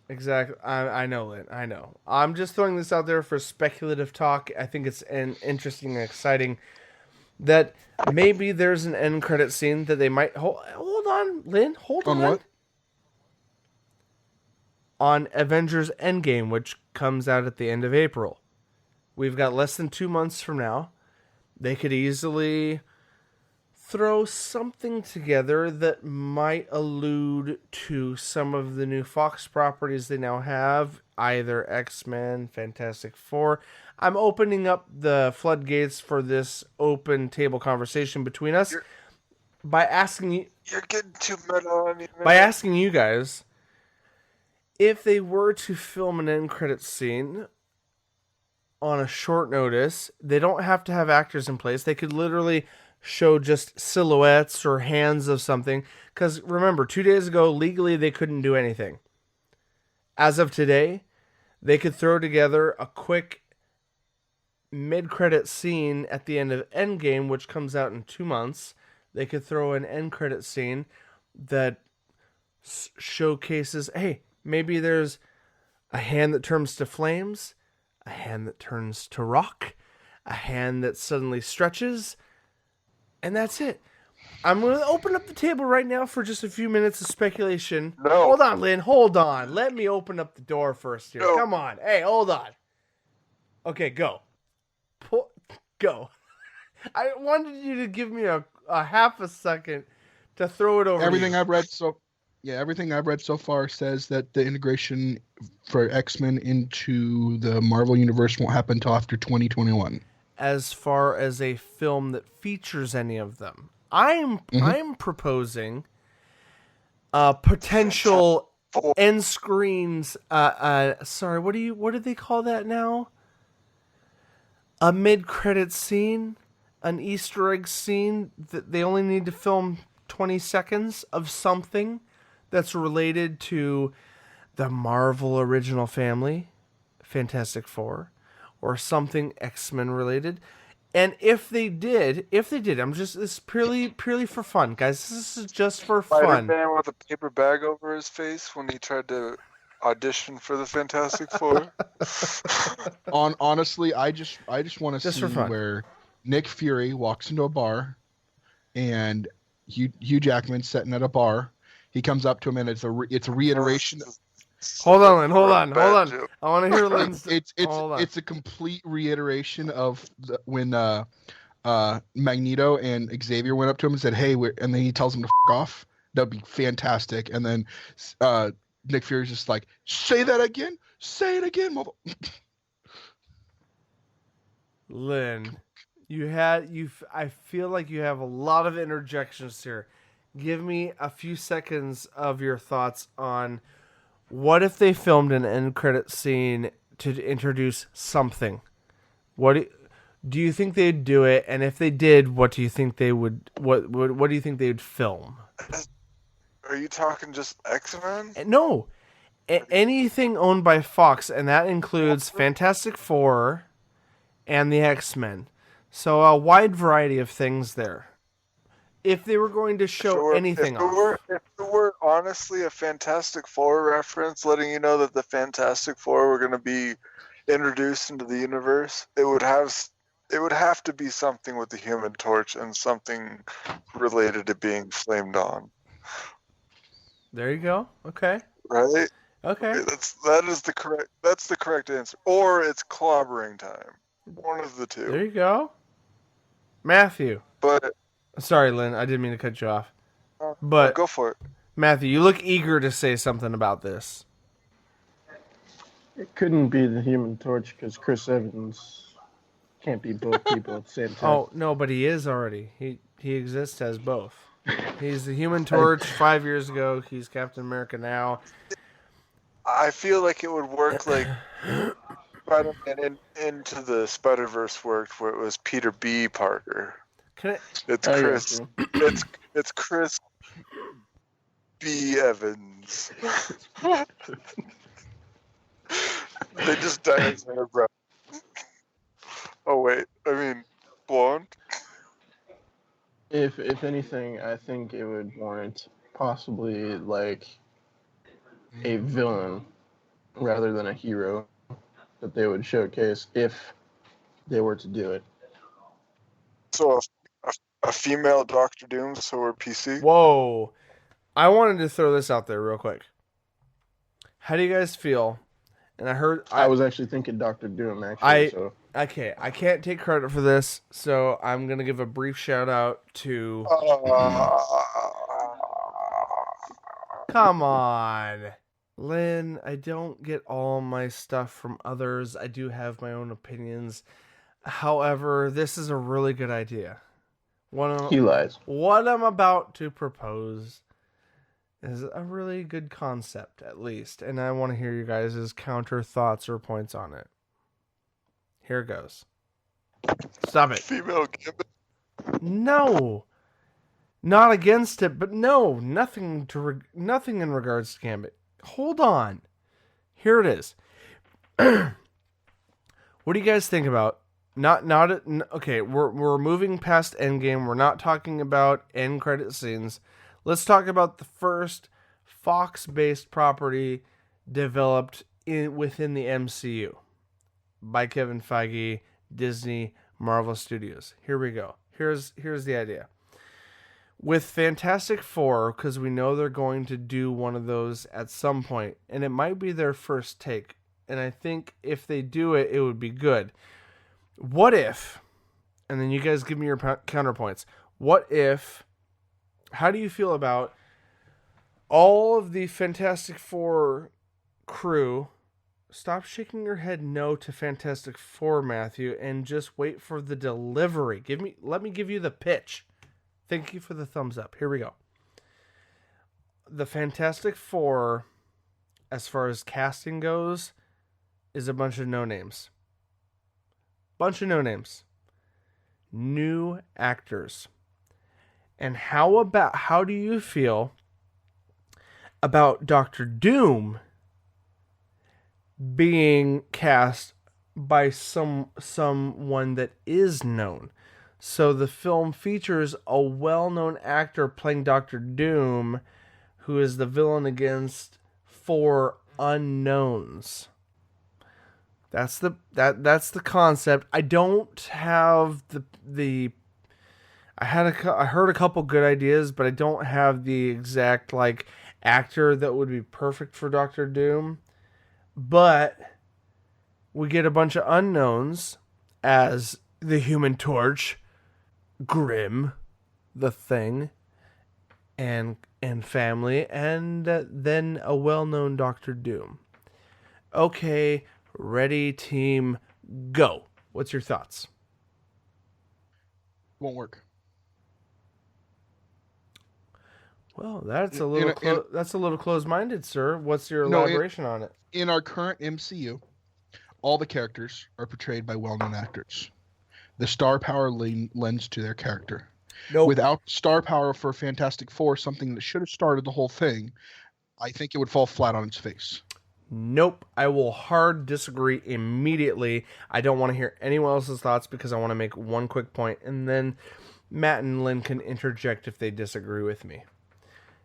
Exactly. I know, Lynn. I know. I'm just throwing this out there for speculative talk. I think it's interesting and exciting that maybe there's an end credit scene that they might... Hold on, Lynn. Hold on. On what? On Avengers Endgame, which comes out at the end of April. We've got less than 2 months from now. They could easily throw something together that might allude to some of the new Fox properties they now have, either X-Men, Fantastic Four. I'm opening up the floodgates for this open table conversation between us by asking you... You're getting too meta on me, man. By asking you guys, if they were to film an end credit scene on a short notice, they don't have to have actors in place. They could literally show just silhouettes or hands of something. Because remember, 2 days ago, legally, they couldn't do anything. As of today, they could throw together a quick mid-credit scene at the end of Endgame, which comes out in 2 months. They could throw an end credit scene that showcases, hey, maybe there's a hand that turns to flames, a hand that turns to rock, a hand that suddenly stretches, and that's it. I'm going to open up the table right now for just a few minutes of speculation. No. Hold on, Lynn. Hold on. Let me open up the door first here. No. Come on. Hey, hold on. Okay, go. Go. I wanted you to give me a half a second to throw it over. Everything to you. everything I've read so far says that the integration for X-Men into the Marvel Universe won't happen until after 2021. As far as a film that features any of them, I'm proposing potential end screens. Sorry, what did they call that now? A mid-credit scene, an Easter egg scene that they only need to film 20 seconds of something that's related to the Marvel original family, Fantastic Four, or something X-Men related. And if they did, this is purely for fun, guys. This is just for fun. Spider-Man with a paper bag over his face when he tried to audition for the Fantastic Four. Honestly, I just want to see for fun. where Nick Fury walks into a bar, and Hugh Jackman's sitting at a bar. He comes up to him, and it's a reiteration. Hold on, Lynn. Hold on. I want to hear Lynn's. It's a complete reiteration of when Magneto and Xavier went up to him and said, "Hey," and then he tells him to f off. That'd be fantastic. And then Nick Fury's just like, "Say that again. Say it again, mother." Lynn, I feel like you have a lot of interjections here. Give me a few seconds of your thoughts on what if they filmed an end credit scene to introduce something. Do you think they'd do it? And if they did, what do you think they would? What do you think they would film? Are you talking just X-Men? No, anything owned by Fox, and that includes Fantastic Four and the X-Men. So a wide variety of things there. If they were going to show anything off. If it were honestly a Fantastic Four reference, letting you know that the Fantastic Four were going to be introduced into the universe, it would have to be something with the Human Torch and something related to being flamed on. There you go. Okay. Right? Okay. That's the correct answer. Or it's clobbering time. One of the two. There you go. Matthew. But sorry, Lynn, I didn't mean to cut you off. But go for it. Matthew, you look eager to say something about this. It couldn't be the Human Torch because Chris Evans can't be both people at the same time. Oh, no, but he is already. He exists as both. He's the Human Torch 5 years ago. He's Captain America now. I feel like it would work like Spider-Man Into the Spider-Verse worked, where it was Peter B. Parker. It's Chris. It's Chris B. Evans. They just dyed his hair brown. Oh wait, I mean blonde. If anything, I think it would warrant possibly like a villain rather than a hero that they would showcase if they were to do it. So a female Doctor Doom, so we're PC. Whoa. I wanted to throw this out there real quick. How do you guys feel? And I was actually thinking Doctor Doom, actually. Okay, I can't take credit for this, so I'm going to give a brief shout out to... Come on. Lynn, I don't get all my stuff from others. I do have my own opinions. However, this is a really good idea. He lies. What I'm about to propose is a really good concept, at least. And I want to hear you guys' counter thoughts or points on it. Here it goes. Stop it. Female Gambit. No. Not against it, but no. Nothing in regards to Gambit. Hold on. Here it is. What do you guys think about? Okay, we're moving past Endgame. We're not talking about end credit scenes. Let's talk about the first Fox-based property developed within the MCU. by Kevin Feige, Disney, Marvel Studios. Here we go. Here's the idea. With Fantastic Four, because we know they're going to do one of those at some point, and it might be their first take, and I think if they do it, it would be good. What if, and then you guys give me your counterpoints, how do you feel about all of the Fantastic Four crew? Stop shaking your head no to Fantastic Four, Matthew, and just wait for the delivery. Let me give you the pitch. Thank you for the thumbs up. Here we go. The Fantastic Four, as far as casting goes, is a bunch of no-names. New actors. And how do you feel about Doctor Doom being cast by someone that is known? So the film features a well-known actor playing Doctor Doom, who is the villain against 4 unknowns. That's the concept. I don't have I heard a couple good ideas, but I don't have the exact actor that would be perfect for Doctor Doom. But we get a bunch of unknowns as the Human Torch, Grimm, the Thing, and family, and then a well-known Doctor Doom. Okay, ready, team, go. What's your thoughts? Won't work. Well, that's a little closed-minded, sir. What's your elaboration on it? In our current MCU, all the characters are portrayed by well-known actors. The star power lends to their character. Nope. Without star power for Fantastic Four, something that should have started the whole thing, I think it would fall flat on its face. Nope. I will hard disagree immediately. I don't want to hear anyone else's thoughts because I want to make one quick point, and then Matt and Lynn can interject if they disagree with me.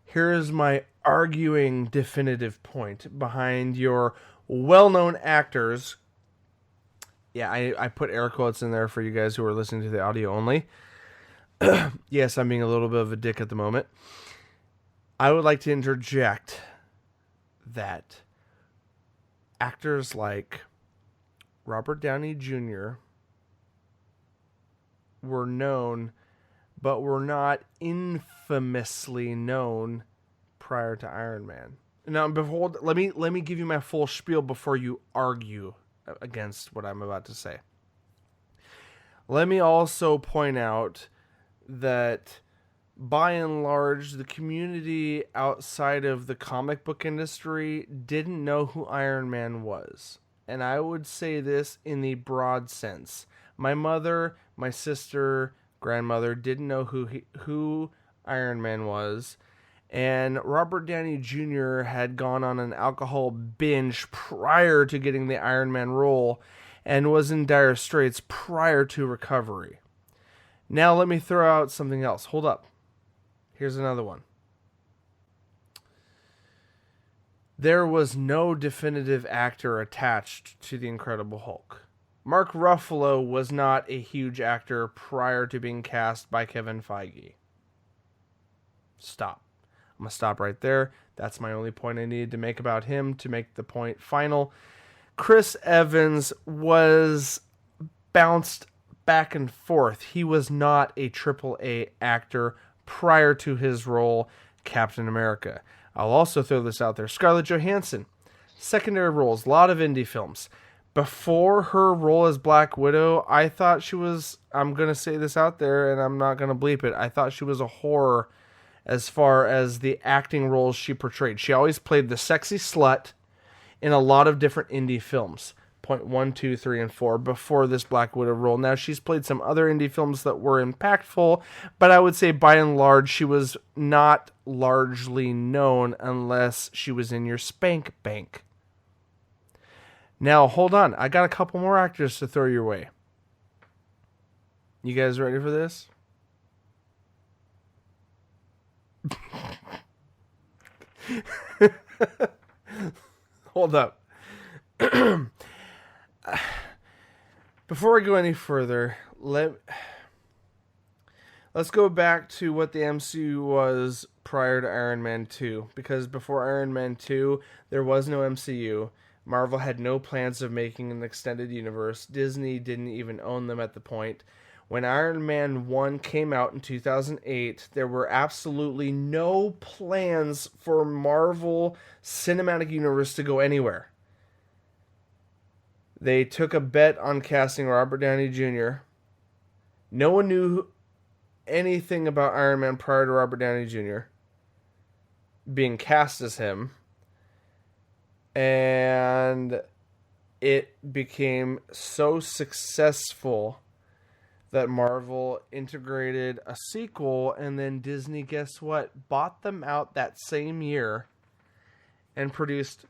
Here is my arguing definitive point behind your well-known actors. Yeah, I put air quotes in there for you guys who are listening to the audio only. Yes, I'm being a little bit of a dick at the moment. I would like to interject that actors like Robert Downey Jr. were known, but were not infamously known prior to Iron Man. Now, let me give you my full spiel before you argue against what I'm about to say. Let me also point out that by and large, the community outside of the comic book industry didn't know who Iron Man was. And I would say this in the broad sense. My mother, my sister, grandmother didn't know who Iron Man was. And Robert Downey Jr. had gone on an alcohol binge prior to getting the Iron Man role and was in dire straits prior to recovery. Now let me throw out something else. Hold up. Here's another one. There was no definitive actor attached to the Incredible Hulk. Mark Ruffalo was not a huge actor prior to being cast by Kevin Feige. Stop. I'm going to stop right there. That's my only point I needed to make about him to make the point final. Chris Evans was bounced back and forth. He was not a AAA actor prior to his role, Captain America. I'll also throw this out there. Scarlett Johansson, secondary roles, a lot of indie films. Before her role as Black Widow, I thought she was, I'm going to say this out there and I'm not going to bleep it, I thought she was a horror as far as the acting roles she portrayed. She always played the sexy slut in a lot of different indie films. Point 1, 2, 3, and 4 before this Black Widow role. Now, she's played some other indie films that were impactful, but I would say by and large, she was not largely known unless she was in your spank bank. Now, hold on. I got a couple more actors to throw your way. You guys ready for this? Hold up. Before I go any further, let's go back to what the MCU was prior to Iron Man 2. Because before Iron Man 2, there was no MCU. Marvel had no plans of making an extended universe. Disney didn't even own them at the point. When Iron Man 1 came out in 2008, there were absolutely no plans for Marvel Cinematic Universe to go anywhere. They took a bet on casting Robert Downey Jr. No one knew anything about Iron Man prior to Robert Downey Jr. being cast as him. And it became so successful that Marvel integrated a sequel, and then Disney, guess what? Bought them out that same year and produced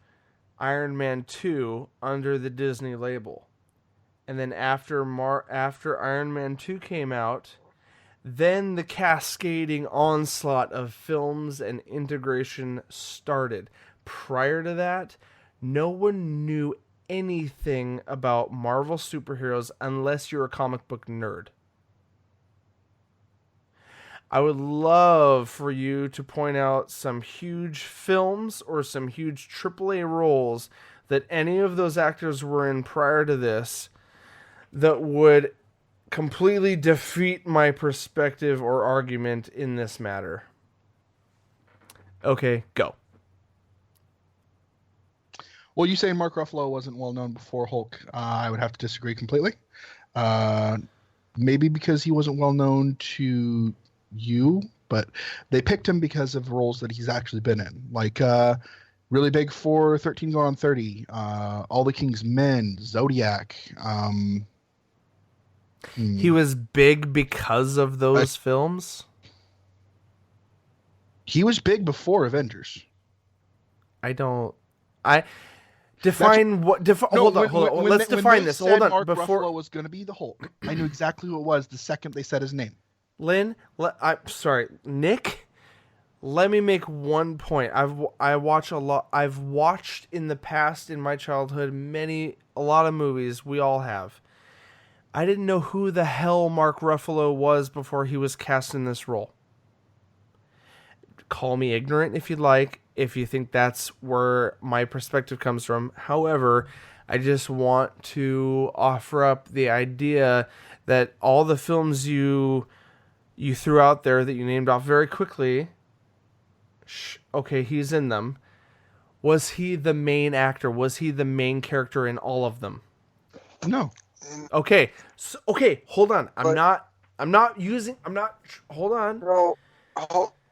Iron Man 2 under the Disney label. And then after Iron Man 2 came out, then the cascading onslaught of films and integration started. Prior to that, no one knew anything about Marvel superheroes unless you're a comic book nerd. I would love for you to point out some huge films or some huge AAA roles that any of those actors were in prior to this that would completely defeat my perspective or argument in this matter. Okay, go. Well, you say Mark Ruffalo wasn't well known before Hulk. I would have to disagree completely. Maybe because he wasn't well known to you, but they picked him because of roles that he's actually been in. Like really big for 13 Going on 30, All the King's Men, Zodiac. He was big because of those films? He was big before Avengers. Define what? Hold on. Let's define this. Hold on. Mark Ruffalo was going to be the Hulk, I knew exactly who it was the second they said his name. Lynn, I'm sorry, Nick. Let me make one point. I've watched in the past in my childhood a lot of movies. We all have. I didn't know who the hell Mark Ruffalo was before he was cast in this role. Call me ignorant if you'd like, if you think that's where my perspective comes from. However, I just want to offer up the idea that all the films you threw out there that you named off very quickly, okay, he's in them. Was he the main actor? Was he the main character in all of them? No. Okay. Hold on. Hold on. No,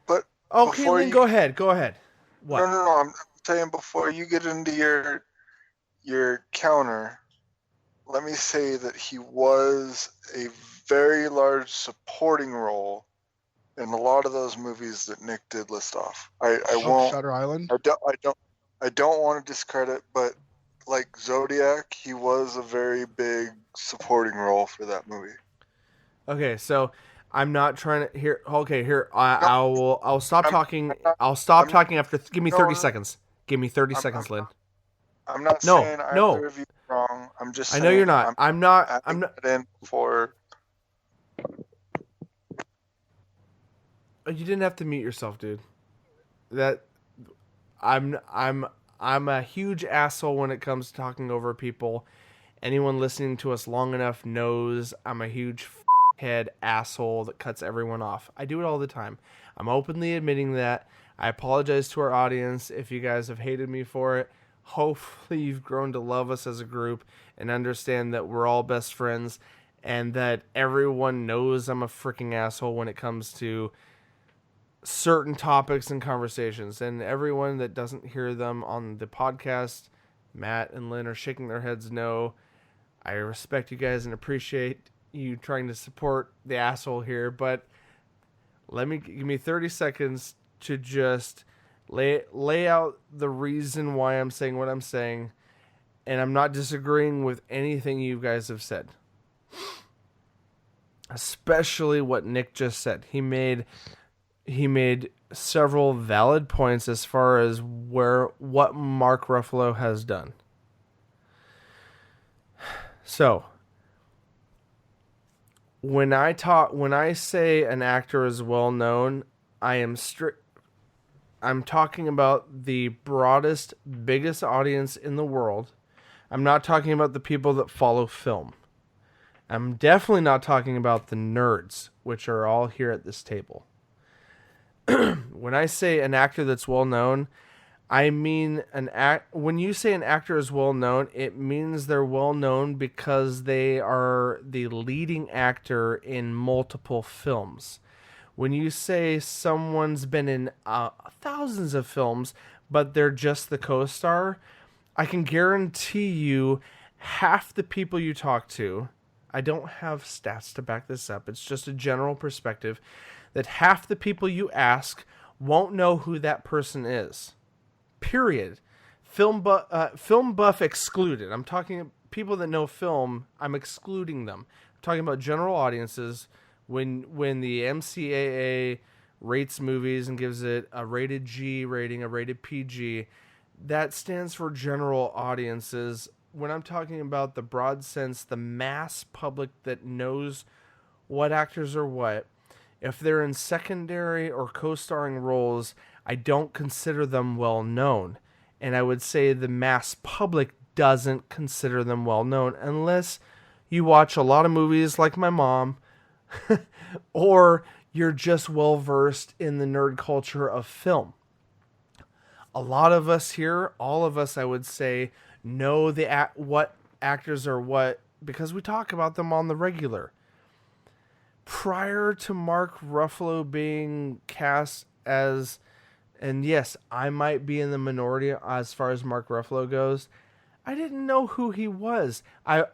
but okay, then go ahead. What? No. I'm saying before you get into your counter, let me say that he was a very large supporting role in a lot of those movies that Nick did list off. I won't. Shutter Island. I don't want to discredit, but like Zodiac, he was a very big supporting role for that movie. Okay, so I'm not trying to here. Okay, here I'll stop talking. I'll stop talking after. Give me 30 seconds. Give me 30 seconds, Lynn. I'm not saying either of you are wrong. I'm just saying. I know you're not. I'm not. In for. You didn't have to mute yourself, dude. I'm a huge asshole when it comes to talking over people. Anyone listening to us long enough knows I'm a huge head asshole that cuts everyone off. I do it all the time. I'm openly admitting that. I apologize to our audience if you guys have hated me for it. Hopefully you've grown to love us as a group and understand that we're all best friends and that everyone knows I'm a freaking asshole when it comes to certain topics and conversations. And everyone that doesn't hear them on the podcast, Matt and Lynn are shaking their heads no. I respect you guys and appreciate you trying to support the asshole here, but give me 30 seconds to just lay out the reason why I'm saying what I'm saying, and I'm not disagreeing with anything you guys have said. Especially what Nick just said. He made several valid points as far as what Mark Ruffalo has done. So, when I say an actor is well known, I'm talking about the broadest, biggest audience in the world. I'm not talking about the people that follow film. I'm definitely not talking about the nerds, which are all here at this table. When I say an actor that's well known, I mean when you say an actor is well known, it means they're well known because they are the leading actor in multiple films. When you say someone's been in thousands of films, but they're just the co-star, I can guarantee you half the people you talk to, I don't have stats to back this up, it's just a general perspective, that half the people you ask won't know who that person is. Period. Film buff excluded. I'm talking people that know film, I'm excluding them. I'm talking about general audiences. When the MCAA rates movies and gives it a rated G rating, a rated PG, that stands for general audiences. When I'm talking about the broad sense, the mass public that knows what actors are what, if they're in secondary or co-starring roles, I don't consider them well known. And I would say the mass public doesn't consider them well known unless you watch a lot of movies like my mom, or you're just well versed in the nerd culture of film. A lot of us here, all of us, I would say, know what actors are what because we talk about them on the regular. Prior to Mark Ruffalo being cast as, and yes, I might be in the minority as far as Mark Ruffalo goes, I didn't know who he was.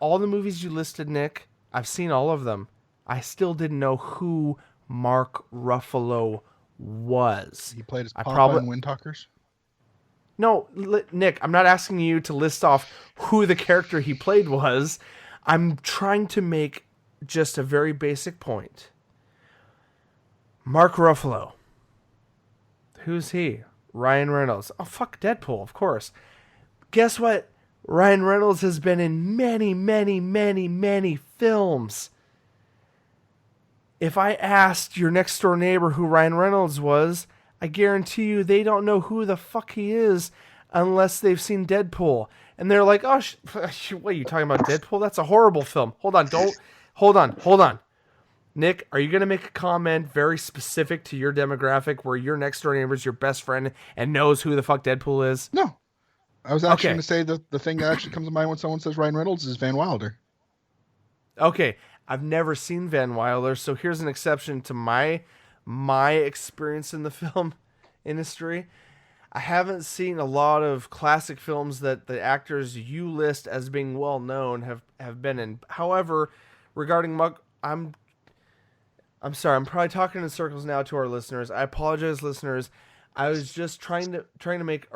All the movies you listed, Nick, I've seen all of them. I still didn't know who Mark Ruffalo was. He played as Papa in Wind Talkers? No, Nick, I'm not asking you to list off who the character he played was. I'm trying to make just a very basic point. Mark Ruffalo. Who's he? Ryan Reynolds. Oh, fuck Deadpool, of course. Guess what? Ryan Reynolds has been in many, many, many, many films. If I asked your next door neighbor who Ryan Reynolds was, I guarantee you they don't know who the fuck he is unless they've seen Deadpool. And they're like, oh, what are you talking about, Deadpool? That's a horrible film. Hold on. Nick, are you going to make a comment very specific to your demographic where your next door neighbor is your best friend and knows who the fuck Deadpool is? No. I was actually going to say the thing that actually comes to mind when someone says Ryan Reynolds is Van Wilder. Okay. I've never seen Van Wilder, so here's an exception to my experience in the film industry. I haven't seen a lot of classic films that the actors you list as being well known have been in. However, regarding I'm sorry, I'm probably talking in circles now to our listeners. I apologize, listeners. I was just trying to make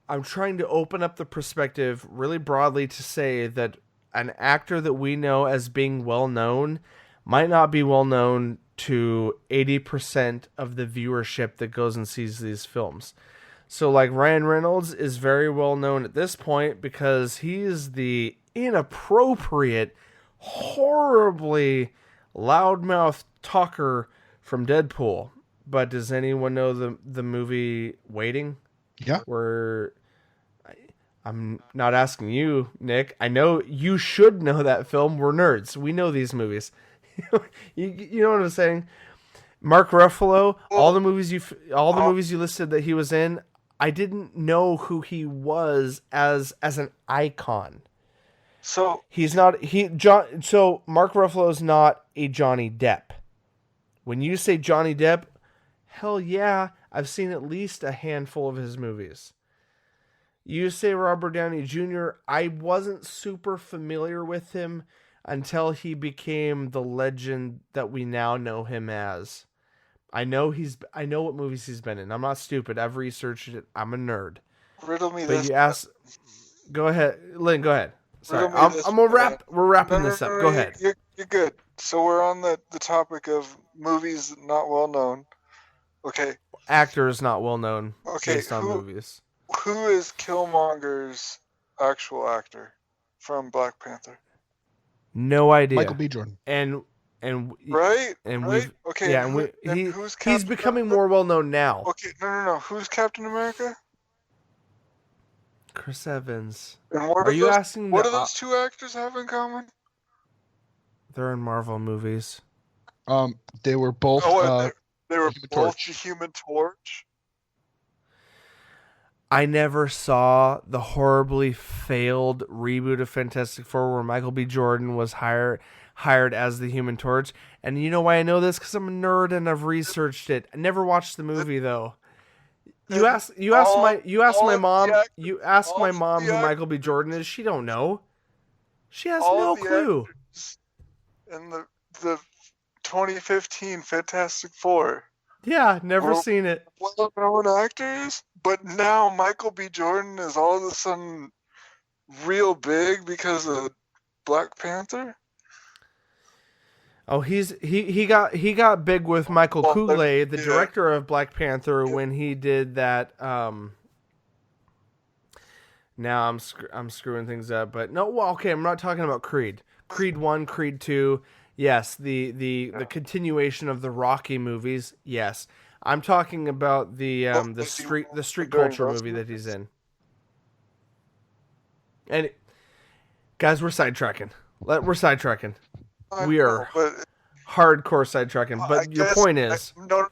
I'm trying to open up the perspective really broadly to say that an actor that we know as being well known might not be well known to 80% of the viewership that goes and sees these films. So like Ryan Reynolds is very well known at this point because he is the inappropriate, horribly loudmouth talker from Deadpool. But does anyone know the movie Waiting? Yeah. Where I'm not asking you, Nick. I know you should know that film. We're nerds. We know these movies. you know what I'm saying? Mark Ruffalo, all the movies you listed that he was in, I didn't know who he was as an icon. So so Mark Ruffalo is not a Johnny Depp. When you say Johnny Depp, hell yeah, I've seen at least a handful of his movies. You say Robert Downey Jr., I wasn't super familiar with him until he became the legend that we now know him as. I know what movies he's been in. I'm not stupid. I've researched it. I'm a nerd. Riddle me but this. You ask. Go ahead, Lynn. Go ahead. Sorry, we're wrapping this up. Go ahead. You're good. So we're on the topic of movies not well known. Okay. Actors not well known based on movies. Who is Killmonger's actual actor from Black Panther? No idea. Michael B. Jordan. And Right? and right? we've Okay. yeah, and and who's he's Captain becoming America? more well known now. Okay, no. Who's Captain America? Chris Evans. And what Are you those, asking? What do those two actors have in common? They're in Marvel movies. They were both. They were Human both Torch. the Human Torch. I never saw the horribly failed reboot of Fantastic Four where Michael B. Jordan was hired as the Human Torch. And you know why I know this? Because I'm a nerd and I've researched it. I never watched the movie though. You ask my mom who Michael B. Jordan is. She don't know. She has no clue. In the 2015 Fantastic Four. Yeah, never seen it. Well-known actors, but now Michael B. Jordan is all of a sudden real big because of Black Panther. Oh, he got big with Michael Kool-Aid, the director of Black Panther, when he did that. Now I'm screwing things up, but no. Well, okay, I'm not talking about Creed. Creed 1, Creed 2. Yes, the continuation of the Rocky movies. Yes, I'm talking about the street culture movie that he's in. And guys, we're sidetracking. We are hardcore sidetracking. But your point is no.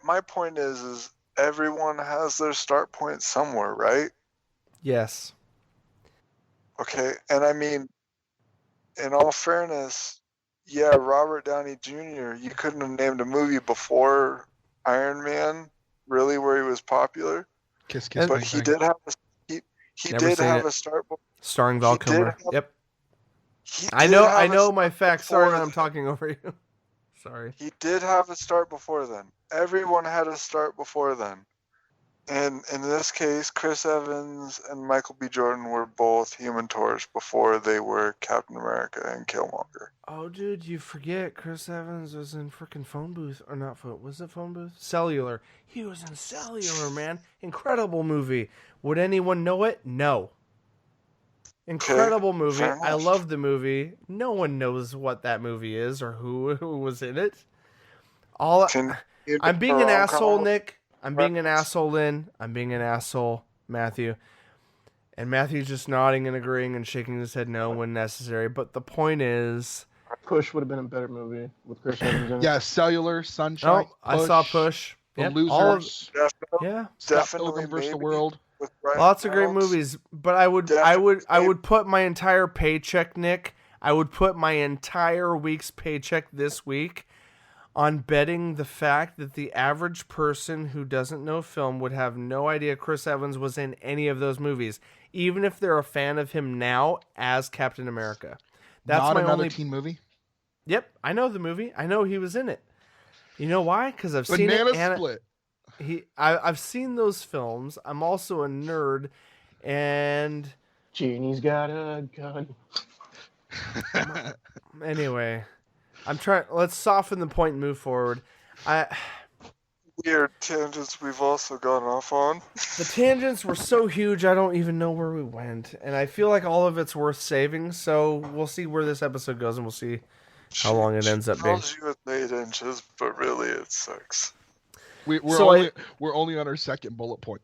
My point is everyone has their start point somewhere, right? Yes. Okay, and I mean, in all fairness. Yeah, Robert Downey Jr., you couldn't have named a movie before Iron Man, really, where he was popular. Kiss, but bang, he bang. did have a start. Starring Val Kilmer. Yep. I know my facts. Sorry that I'm talking over you. Sorry. He did have a start before then. Everyone had a start before then. And in this case, Chris Evans and Michael B. Jordan were both Human Torch before they were Captain America and Killmonger. Oh, dude, you forget Chris Evans was in freaking Phone Booth. Or not Phone. Was it Phone Booth? Cellular. He was in Cellular, man. Incredible movie. Would anyone know it? No. Incredible movie. I love the movie. No one knows what that movie is or who was in it. I'm being an asshole, Nick. I'm being an asshole, Lynn. I'm being an asshole, Matthew. And Matthew's just nodding and agreeing and shaking his head no when necessary. But the point is... Push would have been a better movie with Chris Evans in it. Yeah, Cellular, Sunshine, Push, I saw Push. The Losers. Definitely versus the World. Lots of great movies. But I would put my entire paycheck, Nick. I would put my entire week's paycheck this week on betting the fact that the average person who doesn't know film would have no idea Chris Evans was in any of those movies, even if they're a fan of him now as Captain America. That's Not my another only teen movie? Yep, I know the movie. I know he was in it. You know why? Because I've seen Banana it. Split. I've seen those films. I'm also a nerd, and Genie's got a gun. Anyway, let's soften the point and move forward. Weird tangents we've also gone off on. The tangents were so huge, I don't even know where we went, and I feel like all of it's worth saving. So we'll see where this episode goes, and we'll see how long it ends up being. Tells you with 8 inches, but really it sucks. We're only on our second bullet point.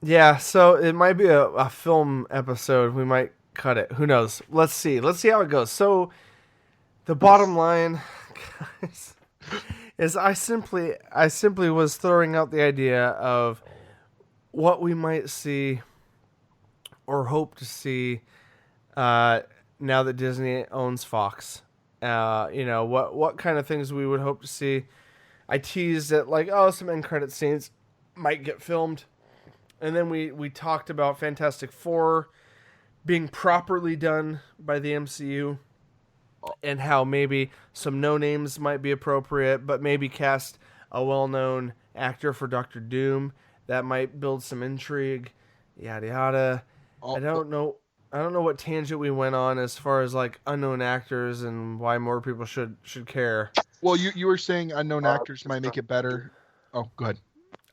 Yeah, so it might be a film episode. We might cut it. Who knows? Let's see. Let's see how it goes. So the bottom line, guys, is I simply was throwing out the idea of what we might see or hope to see now that Disney owns Fox. What kind of things we would hope to see. I teased that some end credit scenes might get filmed. And then we talked about Fantastic Four being properly done by the MCU and how maybe some no-names might be appropriate, but maybe cast a well-known actor for Doctor Doom. That might build some intrigue, yada yada. I don't know what tangent we went on as far as unknown actors and why more people should care. Well, you were saying unknown actors might make it better. Oh, go ahead.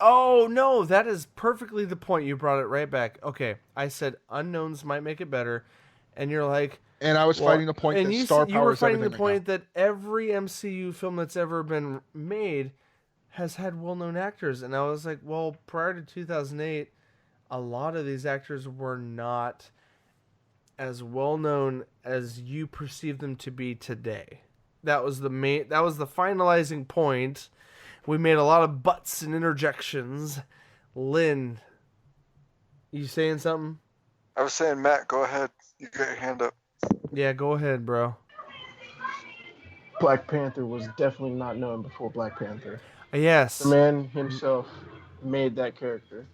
Oh, no, that is perfectly the point. You brought it right back. Okay, I said unknowns might make it better, and you're like, And I was fighting the point that star power you were is fighting the everything right point that every MCU film that's ever been made has had well-known actors, and I was like, well, prior to 2008, a lot of these actors were not as well-known as you perceive them to be today. That was the finalizing point. We made a lot of butts and interjections. Lynn, you saying something? I was saying, Matt, go ahead. You got your hand up. Yeah, go ahead, bro. Black Panther was definitely not known before Black Panther. Yes. The man himself made that character.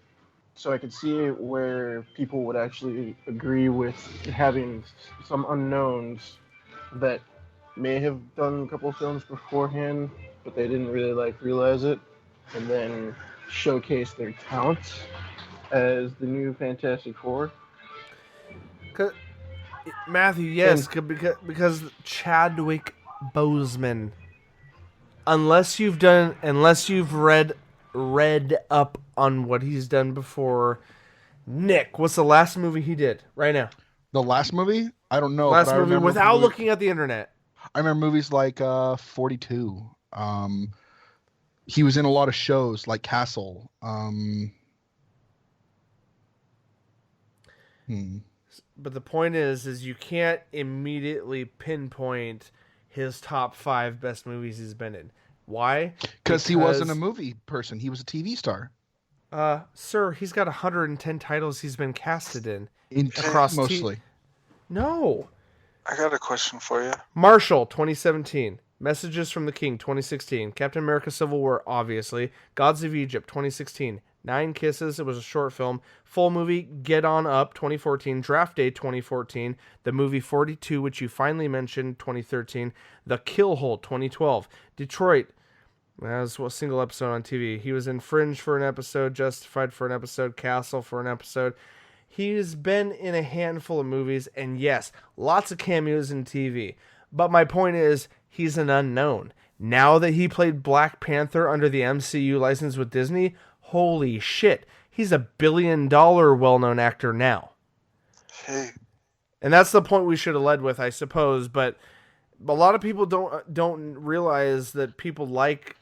So I could see where people would actually agree with having some unknowns that may have done a couple films beforehand, but they didn't really realize it, and then showcase their talents as the new Fantastic Four. Matthew, yes, because Chadwick Boseman. Unless you've read up on what he's done before. Nick, what's the last movie he did right now? The last movie? I don't know. Last movie without looking at the internet. I remember movies like 42. He was in a lot of shows like Castle. But the point is you can't immediately pinpoint his top 5 best movies he's been in. Why? Because he wasn't a movie person. He was a TV star. Sir, he's got 110 titles he's been casted in. Across mostly. No. I got a question for you. Marshall, 2017. Messages from the King, 2016. Captain America Civil War, obviously. Gods of Egypt, 2016. 9 Kisses, it was a short film. Full movie, Get On Up, 2014. Draft Day, 2014. The movie 42, which you finally mentioned, 2013. The Kill Hole, 2012. Detroit, that was a single episode on TV. He was in Fringe for an episode, Justified for an episode, Castle for an episode. He's been in a handful of movies, and yes, lots of cameos in TV. But my point is, he's an unknown. Now that he played Black Panther under the MCU license with Disney, holy shit, he's a billion-dollar well-known actor now. Hey. And that's the point we should have led with, I suppose. But a lot of people don't realize that people like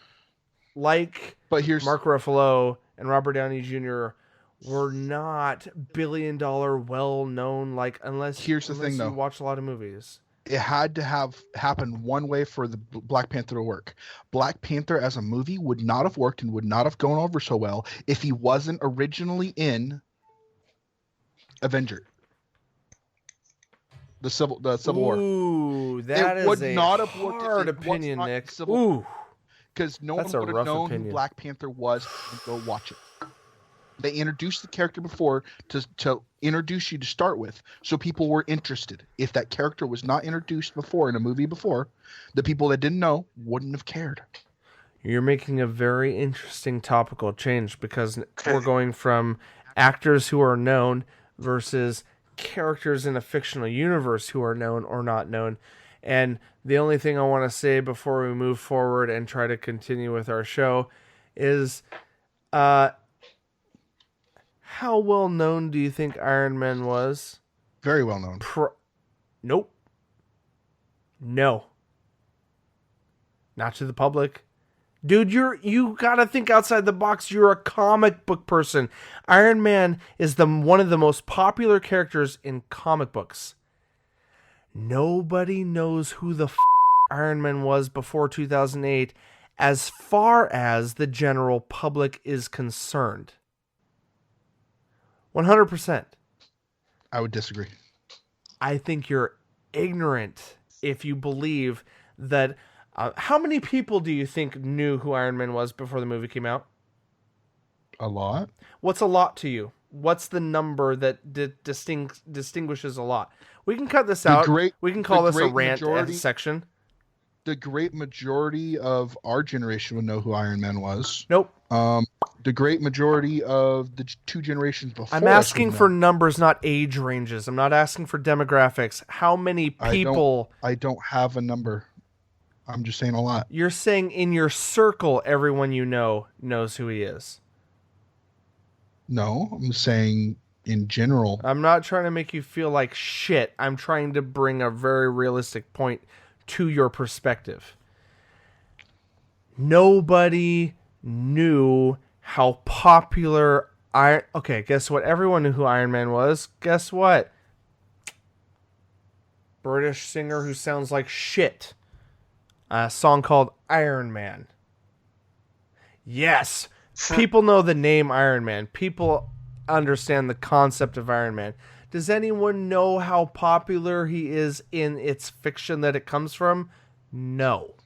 Mark Ruffalo and Robert Downey Jr. were not billion-dollar well-known unless you watch a lot of movies. It had to have happened one way for the Black Panther to work. Black Panther as a movie would not have worked and would not have gone over so well if he wasn't originally in Avenger. The Civil War. Ooh, that is a hard opinion, Nick. Ooh. Because no one would have known who Black Panther was and go watch it. They introduced the character before to introduce you to start with, so people were interested. If that character was not introduced before in a movie before, the people that didn't know wouldn't have cared. You're making a very interesting topical change because we're going from actors who are known versus characters in a fictional universe who are known or not known. And the only thing I want to say before we move forward and try to continue with our show is how well known do you think Iron Man was? Very well known. Nope. No. Not to the public. Dude, you gotta think outside the box. You're a comic book person. Iron Man is one of the most popular characters in comic books. Nobody knows who the Iron Man was before 2008 as far as the general public is concerned. 100%. I would disagree. I think you're ignorant if you believe that. How many people do you think knew who Iron Man was before the movie came out? A lot. What's a lot to you? What's the number that distinguishes a lot? We can cut this out. We can call this a rant section. The great majority of our generation would know who Iron Man was. Nope. The great majority of the 2 generations before. I'm asking for numbers, not age ranges. I'm not asking for demographics. How many people? I don't have a number. I'm just saying a lot. You're saying in your circle, everyone you know knows who he is. No, I'm saying in general. I'm not trying to make you feel like shit. I'm trying to bring a very realistic point to your perspective. Nobody knew how popular Okay, guess what? Everyone knew who Iron Man was. Guess what? British singer who sounds like shit. A song called Iron Man. Yes, people know the name Iron Man. People understand the concept of Iron Man. Does anyone know how popular he is in its fiction that it comes from? No.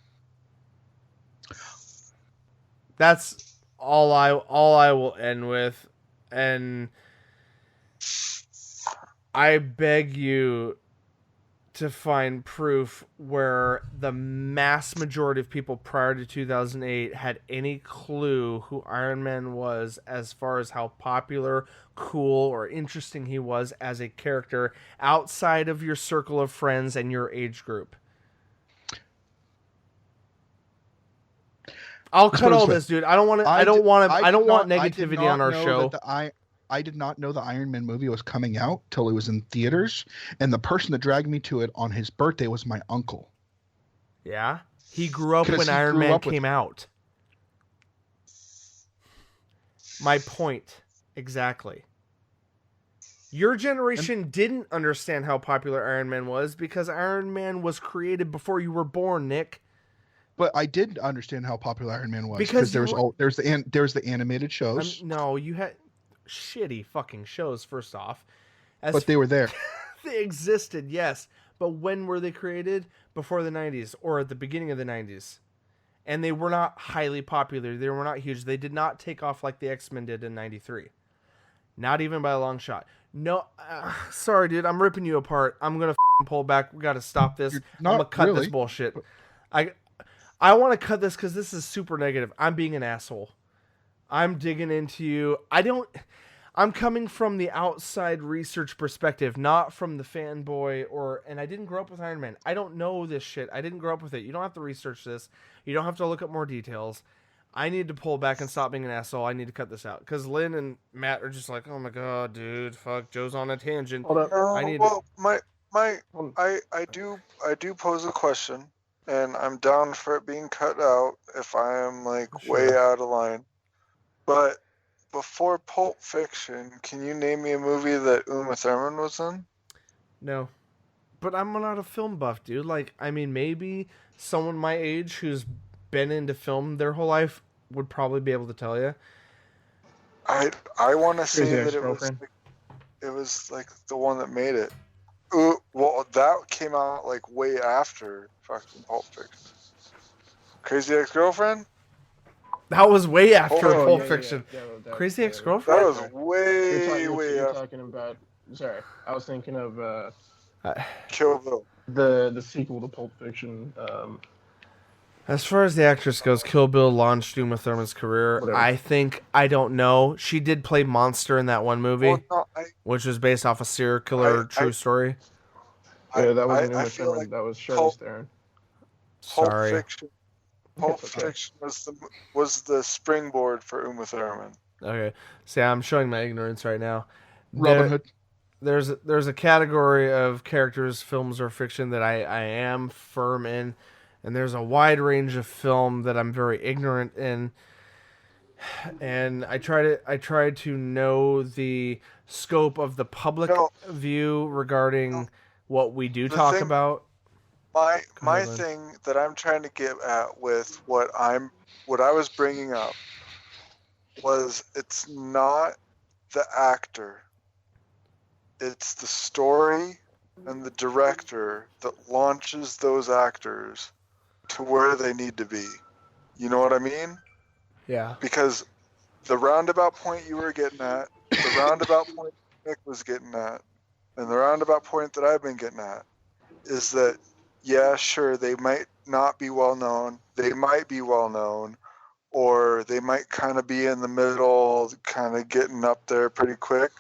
That's all I will end with. And I beg you to find proof where the mass majority of people prior to 2008 had any clue who Iron Man was, as far as how popular, cool, or interesting he was as a character outside of your circle of friends and your age group. I'll cut all this, dude. I don't want negativity on our show. I did not know the Iron Man movie was coming out till it was in theaters, and the person that dragged me to it on his birthday was my uncle. Yeah? He grew up when Iron Man came out. My point. Exactly. Your generation didn't understand how popular Iron Man was because Iron Man was created before you were born, Nick. But I did understand how popular Iron Man was because there's the animated shows. No, you had shitty fucking shows. First off, but they were there. They existed, yes. But when were they created? Before the 90s or at the beginning of the 90s, and they were not highly popular. They were not huge. They did not take off like the X-Men did in '93. Not even by a long shot. No, sorry, dude. I'm ripping you apart. I'm gonna pull back. We got to stop this. I'm gonna cut this bullshit. I want to cut this because this is super negative. I'm being an asshole. I'm digging into you. I'm coming from the outside research perspective, not from the fanboy and I didn't grow up with Iron Man. I don't know this shit. I didn't grow up with it. You don't have to research this. You don't have to look up more details. I need to pull back and stop being an asshole. I need to cut this out. Because Lynn and Matt are just like, oh my god, dude, fuck, Joe's on a tangent. Hold up. I do pose a question. And I'm down for it being cut out if I am way out of line. But before Pulp Fiction, can you name me a movie that Uma Thurman was in? No. But I'm not a film buff, dude. Maybe someone my age who's been into film their whole life would probably be able to tell you. I want to say that it was the one that made it. Well, that came out way after fucking Pulp Fiction. Crazy Ex-Girlfriend? That was way after Pulp Fiction. Yeah, Crazy Ex-Girlfriend? That was way you're after. Talking about. Sorry, I was thinking of Kill Bill. The sequel to Pulp Fiction. As far as the actress goes, Kill Bill launched Uma Thurman's career. Whatever. I don't know. She did play Monster in that one movie, which was based off a serial killer true story. Yeah, that wasn't Uma Thurman. That was Charlize Theron. Sorry. Pulp Fiction was the springboard for Uma Thurman. Okay. See, I'm showing my ignorance right now. Robin Hood. There's a category of characters, films, or fiction that I am firm in. And there's a wide range of film that I'm very ignorant in, and I try to know the scope of the public view regarding what we do talk about. My thing that I'm trying to get at with what I was bringing up was it's not the actor, it's the story and the director that launches those actors to where they need to be. You know what I mean? Yeah. Because the roundabout point you were getting at, the roundabout point Nick was getting at, and the roundabout point that I've been getting at is that, yeah, sure, they might not be well known, they might be well known, or they might kind of be in the middle, kind of getting up there pretty quick.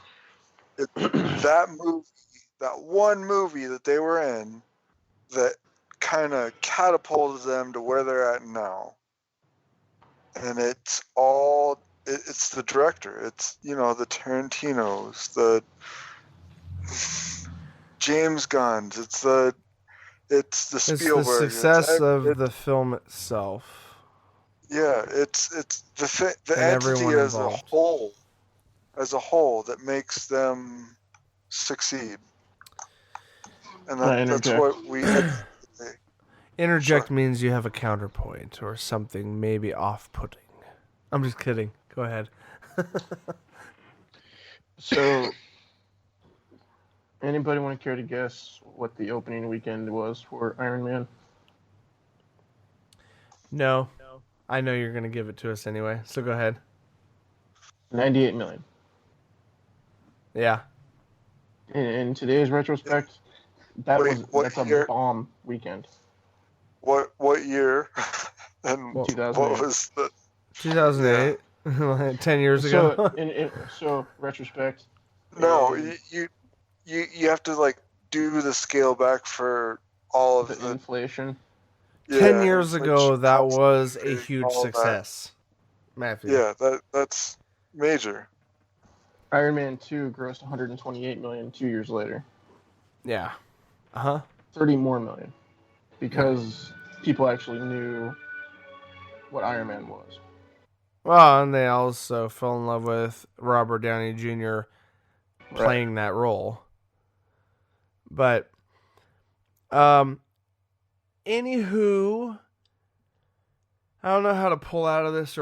That one movie that they were in that kind of catapulted them to where they're at now. And it's all it's the director. It's the Tarantinos, the James Gunn's. It's the Spielberg. It's the success of the film itself. Yeah, it's the And entity everyone as involved. a whole that makes them succeed, and that's what we. Interject means you have a counterpoint or something maybe off-putting. I'm just kidding. Go ahead. So, anybody want to care to guess what the opening weekend was for Iron Man? No. I know you're going to give it to us anyway, so go ahead. 98 million. Yeah. In today's retrospect, that's a bomb weekend. What year? And 2008. what was the 2008, 10 years ago. So retrospect. No, you have to like do the scale back for all of the inflation. 10 years ago, that was a huge success. Matthew. Yeah, that's major. Iron Man 2 grossed 128 million 2 years later. Yeah. 30 more million. Because people actually knew what Iron Man was. Well, and they also fell in love with Robert Downey Jr. playing that role. But, anywho, I don't know how to pull out of this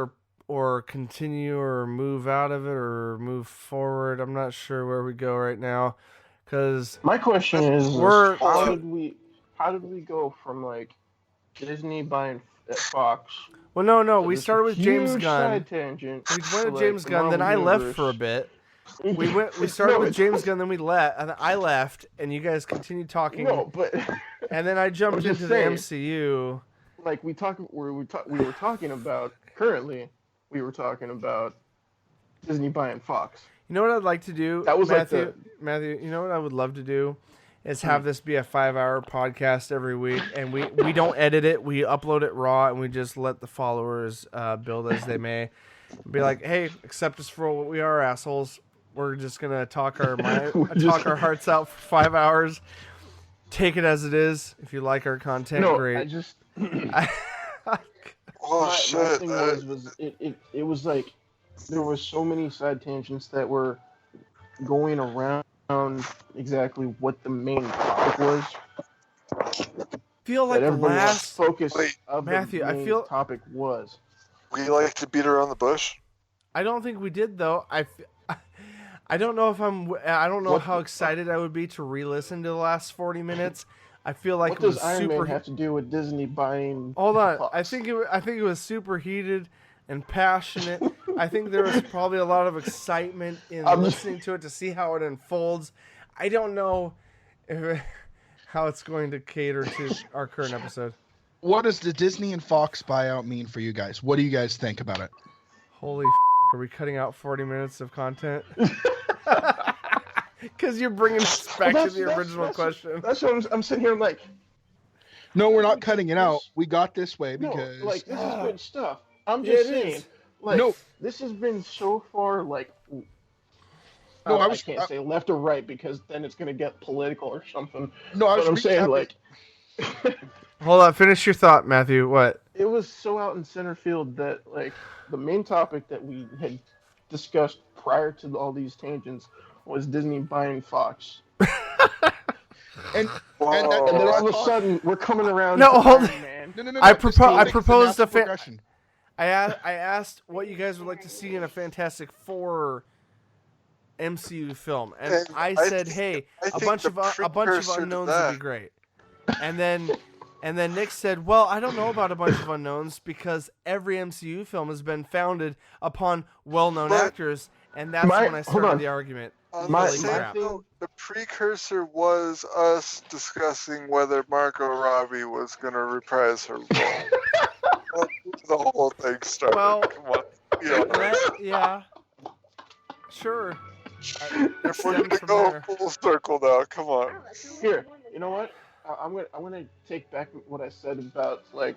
or continue or move out of it or move forward. I'm not sure where we go right now. Because my question is, how did we go from like Disney buying Fox? Well, no. We started with James Gunn. Side tangent. We went with James Gunn, then I left for a bit. We started with James Gunn, then I left, and you guys continued talking. No, but and then I jumped into the MCU. Like we were talking about currently. We were talking about Disney buying Fox. You know what I'd like to do? That was Matthew. You know what I would love to do is have this be a 5-hour podcast every week, and we don't edit it. We upload it raw, and we just let the followers build as they may. Be like, hey, accept us for what we are, assholes. We're just gonna talk our hearts out for 5 hours. Take it as it is. If you like our content, great. I just. Oh shit! My thing was it was like there were so many side tangents that were going around exactly what the main topic was. I feel like the last focus of Matthew, the main topic was. We like to beat around the bush. I don't think we did though. I don't know if I don't know how excited I would be to re-listen to the last 40 minutes. I feel like what does Iron Man have to do with Disney buying? Hold on, Fox? I think it was super heated and passionate. I think there was probably a lot of excitement in listening to it to see how it unfolds. I don't know how it's going to cater to our current episode. What does the Disney and Fox buyout mean for you guys? What do you guys think about it? Holy are we cutting out 40 minutes of content? Because you're bringing us back to the original question. That's what I'm sitting here like. No, we're not cutting it out. We got this way because this is good stuff. I'm just saying, this has been so far like. No, I can't say left or right because then it's gonna get political or something. No, I'm saying like. Hold on, finish your thought, Matthew. What? It was so out in center field that like the main topic that we had discussed prior to all these tangents was Disney buying Fox. and then all of a sudden we're coming around. No, hold on. No. I proposed I asked what you guys would like to see in a Fantastic Four MCU film, and I said, "Hey, a bunch of unknowns would be great." And then Nick said, "Well, I don't know about a bunch of unknowns because every MCU film has been founded upon well-known actors." And that's when I started the argument. The precursor was us discussing whether Margot Robbie was going to reprise her role. The whole thing started. Well, come on. Yeah. Sure. If we're going to go full circle now, come on. Here, you know what? I'm gonna take back what I said about like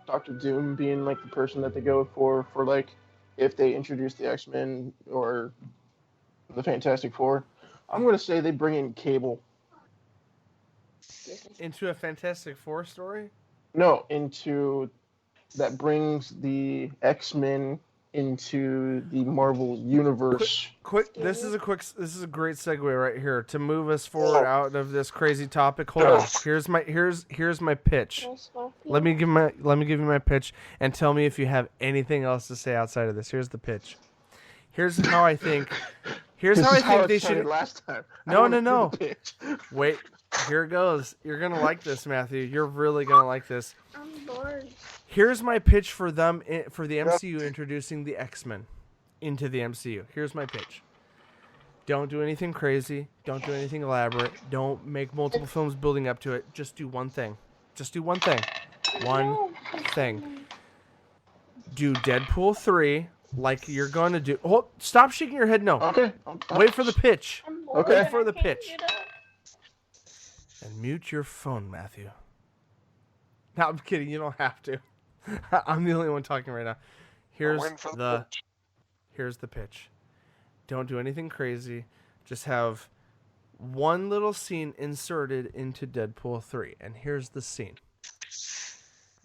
Dr. Doom being like the person that they go for like if they introduce the X-Men or the Fantastic Four, I'm going to say they bring in Cable. Into a Fantastic Four story? No, that brings the X-Men into the Marvel universe. This is a great segue right here to move us forward out of this crazy topic. Hold on. Here's my pitch. Let me give you my pitch and tell me if you have anything else to say outside of this. Here's the pitch. Here's how I think they should. Last time. No. Wait, here it goes. You're gonna like this, Matthew. You're really gonna like this. I'm bored. Here's my pitch for the MCU introducing the X-Men into the MCU. Here's my pitch. Don't do anything crazy. Don't do anything elaborate. Don't make multiple films building up to it. Just do one thing. One thing. Do Deadpool 3 like you're going to do. Oh, stop shaking your head no. Okay. Wait for the pitch. I'm bored. Okay. Wait for the I can't pitch. get up. And mute your phone, Matthew. No, I'm kidding. You don't have to. I'm the only one talking right now. Here's the pitch. Don't do anything crazy. Just have one little scene inserted into Deadpool 3. And here's the scene.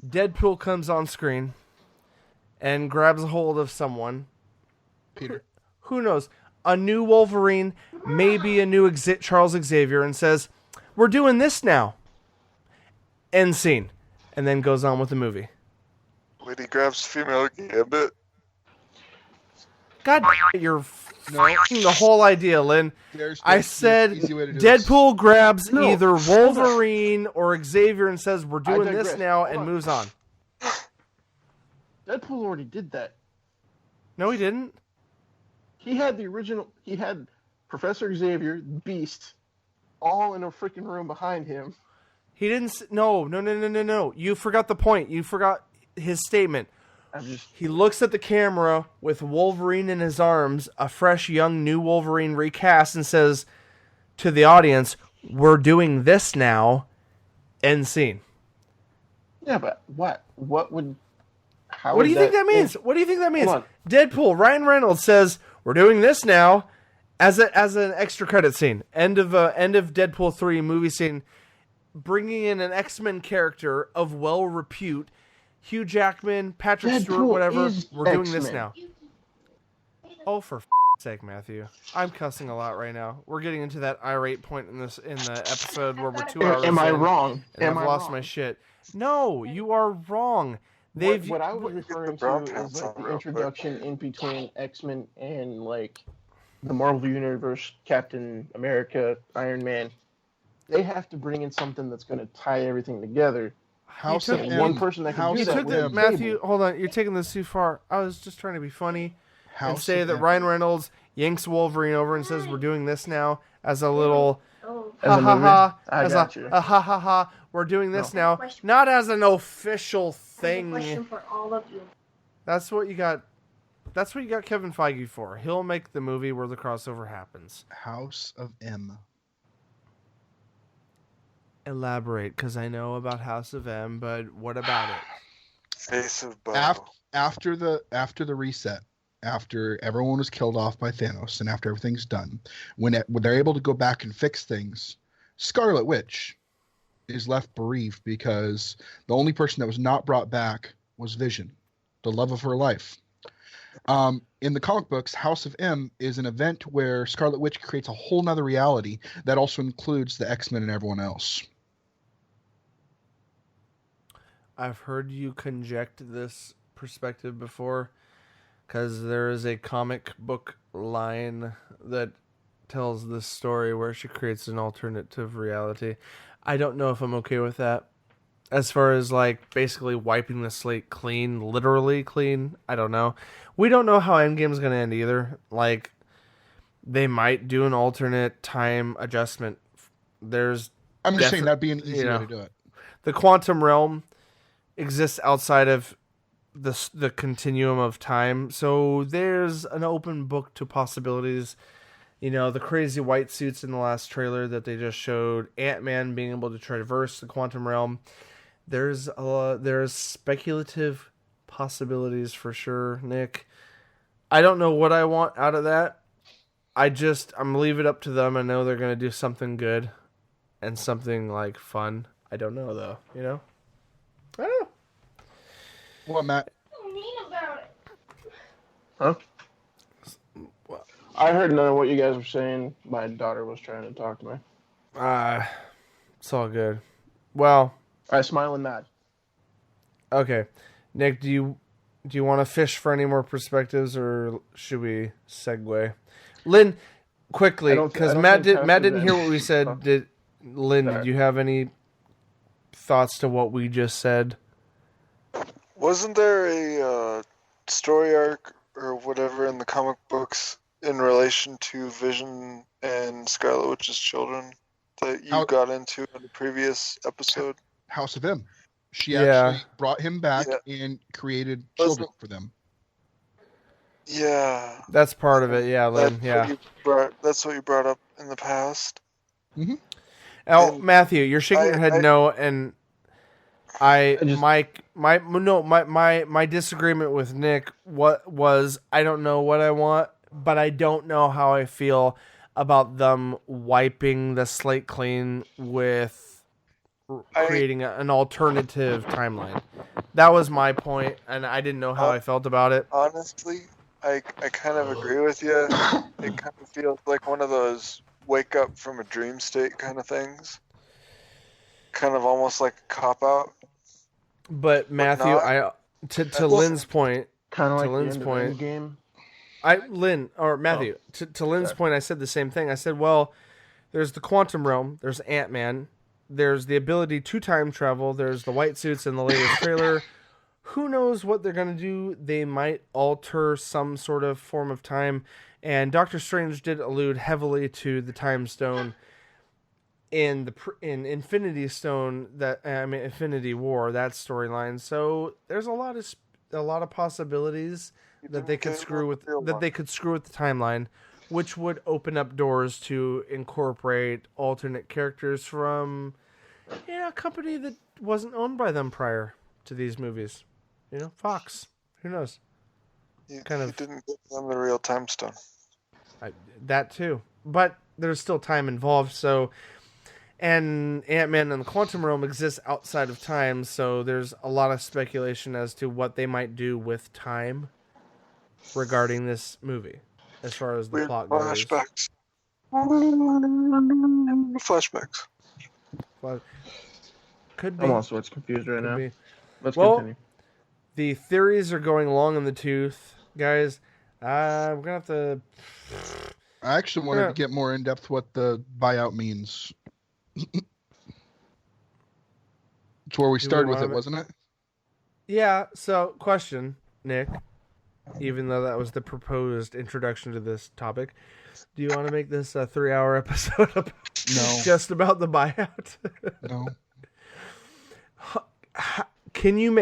Deadpool comes on screen and grabs a hold of someone. Peter. Who knows? A new Wolverine, maybe a new Charles Xavier, and says, "We're doing this now." End scene. And then goes on with the movie. When he grabs female Gambit. God, you're f***ing the whole idea, Lynn. I said easy way to do this. Deadpool grabs either Wolverine or Xavier and says, "We're doing this digress. now," Hold and on. moves on. Deadpool already did that. No, he didn't. He had Professor Xavier, Beast, all in a freaking room behind him. He didn't. No. You forgot the point. You forgot his statement. He looks at the camera with Wolverine in his arms, a fresh, young, new Wolverine recast, and says to the audience, "We're doing this now." End scene. Yeah, but what? What would? How What do would you think that means? What do you think that means? Hold on. Deadpool, Ryan Reynolds says, "We're doing this now," as an extra credit scene. End of Deadpool 3 movie scene, bringing in an X-Men character of well repute. Hugh Jackman, Patrick Deadpool Stewart, whatever. is We're doing this X-Men. now. Oh, for sake, Matthew! I'm cussing a lot right now. We're getting into that irate point in the episode where we're 2 hours. Am I in, wrong? And I've lost my shit. No, you are wrong. What I was referring to brown is pants like on the real introduction in between X-Men and like the Marvel Universe, Captain America, Iron Man. They have to bring in something that's going to tie everything together. House took of And M. one person that can House do You that of took would that, M. be Matthew. Cable. Hold on, you're taking this too far. I was just trying to be funny and House say of that M. Ryan Reynolds yanks Wolverine over and says, "We're doing this now," as a little Oh, As ha a ha movie? ha, I as got a you. ha ha ha. We're doing this No. now, not as an official I have a question thing. for all of you. That's what you got. That's what you got Kevin Feige for. He'll make the movie where the crossover happens. House of M. Elaborate, because I know about House of M, but what about it? Face of Bo. After the reset, after everyone was killed off by Thanos, and after everything's done, when they're able to go back and fix things, Scarlet Witch is left bereaved because the only person that was not brought back was Vision, the love of her life. In the comic books, House of M is an event where Scarlet Witch creates a whole nother reality that also includes the X-Men and everyone else. I've heard you conject this perspective before, because there is a comic book line that tells this story where she creates an alternative reality. I don't know if I'm okay with that. As far as like basically wiping the slate clean, literally clean, I don't know. We don't know how Endgame's going to end either. Like, they might do an alternate time adjustment. I'm just saying that'd be an easy way to do it. The quantum realm exists outside of the continuum of time, so there's an open book to possibilities. You know, the crazy white suits in the last trailer that they just showed, Ant-Man being able to traverse the quantum realm. There's speculative possibilities for sure, Nick. I don't know what I want out of that. I'm gonna leave it up to them. I know they're gonna do something good and something like fun. I don't know though. You know. I don't know. What, Matt? Huh? I heard none of what you guys were saying. My daughter was trying to talk to me. It's all good. Well, I smile and nod. okay. Nick, do you want to fish for any more perspectives, or should we segue? Lynn, quickly, because Matt didn't hear what we said. Lynn, did you have any thoughts to what we just said? Wasn't there a story arc or whatever in the comic books in relation to Vision and Scarlet Witch's children that you got into in the previous episode? House of M. She actually brought him back and created children for them. Yeah. That's part of it, yeah, Lynn. That's what you brought up in the past. Mm-hmm. Oh, Matthew, you're shaking your head no, and my disagreement with Nick was I don't know what I want, but I don't know how I feel about them wiping the slate clean with creating an alternative timeline. That was my point, and I didn't know how I felt about it. Honestly, I kind of agree with you. It kind of feels like one of those wake up from a dream state kind of things. Kind of almost like a cop out. But Matthew, to Lynn's point, kind of like Lynn's the end of Endgame. Matthew, to Lynn's point, I said the same thing. I said, well, there's the quantum realm, there's Ant-Man, there's the ability to time travel, there's the white suits in the latest trailer. Who knows what they're going to do? They might alter some sort of form of time. And Doctor Strange did allude heavily to the Time Stone in Infinity Infinity War, that storyline. So there's a lot of possibilities that they could screw with the timeline, which would open up doors to incorporate alternate characters from a company that wasn't owned by them prior to these movies. Fox. Who knows? You didn't give them the real time stone. That too. But there's still time involved, so... And Ant-Man and the Quantum Realm exists outside of time, so there's a lot of speculation as to what they might do with time regarding this movie, as far as the plot goes. Flashbacks. Could be. I'm all sorts confused right now. Let's well, continue. The theories are going long in the tooth, guys. We're gonna have to. I actually wanted to get more in depth what the buyout means. It's where we started with it, wasn't it? Yeah. So, question, Nick. Even though that was the proposed introduction to this topic, do you want to make this a 3-hour episode just about the buyout? No. Can you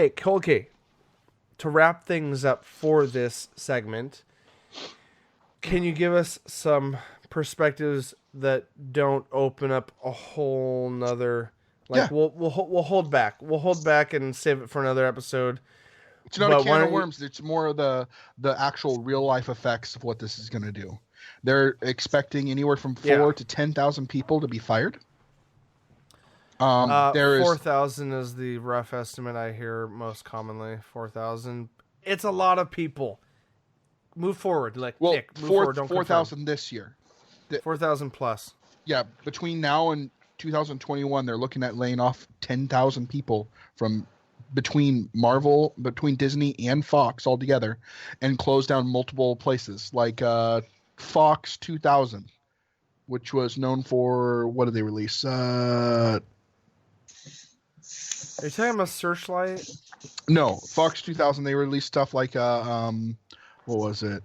to wrap things up for this segment, can you give us some perspectives that don't open up a whole nother... We'll hold back. We'll hold back and save it for another episode. It's not a can of worms. It's more of the actual real-life effects of what this is going to do. They're expecting anywhere from 4,000 to 10,000 people to be fired. 4,000 is the rough estimate I hear most commonly. 4,000. It's a lot of people. Move forward, Nick. Move forward. 4,000 this year. 4,000 plus. Yeah, between now and 2021, they're looking at laying off 10,000 people from between Disney and Fox altogether, and close down multiple places like Fox 2000, which was known for what did they release? Are you talking about Searchlight? No, Fox 2000. They released stuff like what was it?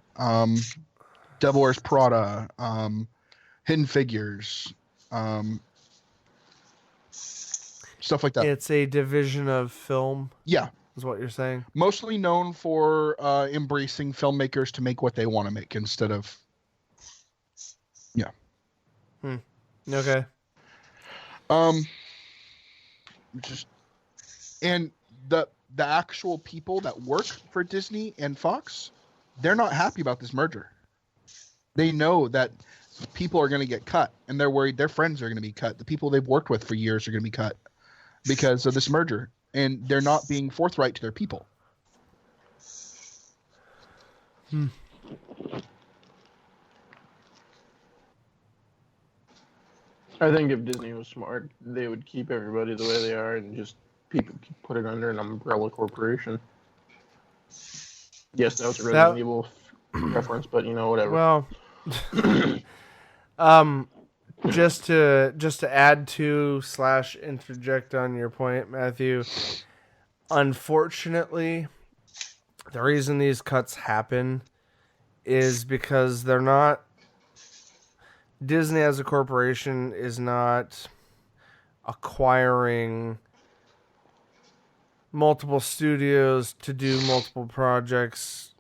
Devil Wears Prada, Hidden Figures, stuff like that. It's a division of film. Yeah, is what you're saying. Mostly known for embracing filmmakers to make what they want to make instead of. Yeah. Okay. And the actual people that work for Disney and Fox they're not happy about this merger. They know that people are going to get cut, and they're worried their friends are going to be cut. The people they've worked with for years are going to be cut because of this merger, and they're not being forthright to their people. I think if Disney was smart, they would keep everybody the way they are and just put it under an umbrella corporation. Yes, that was a Resident Evil reference, but whatever. Well, just to add to / interject on your point, Matthew. Unfortunately, the reason these cuts happen is because they're not. Disney as a corporation is not acquiring multiple studios to do multiple projects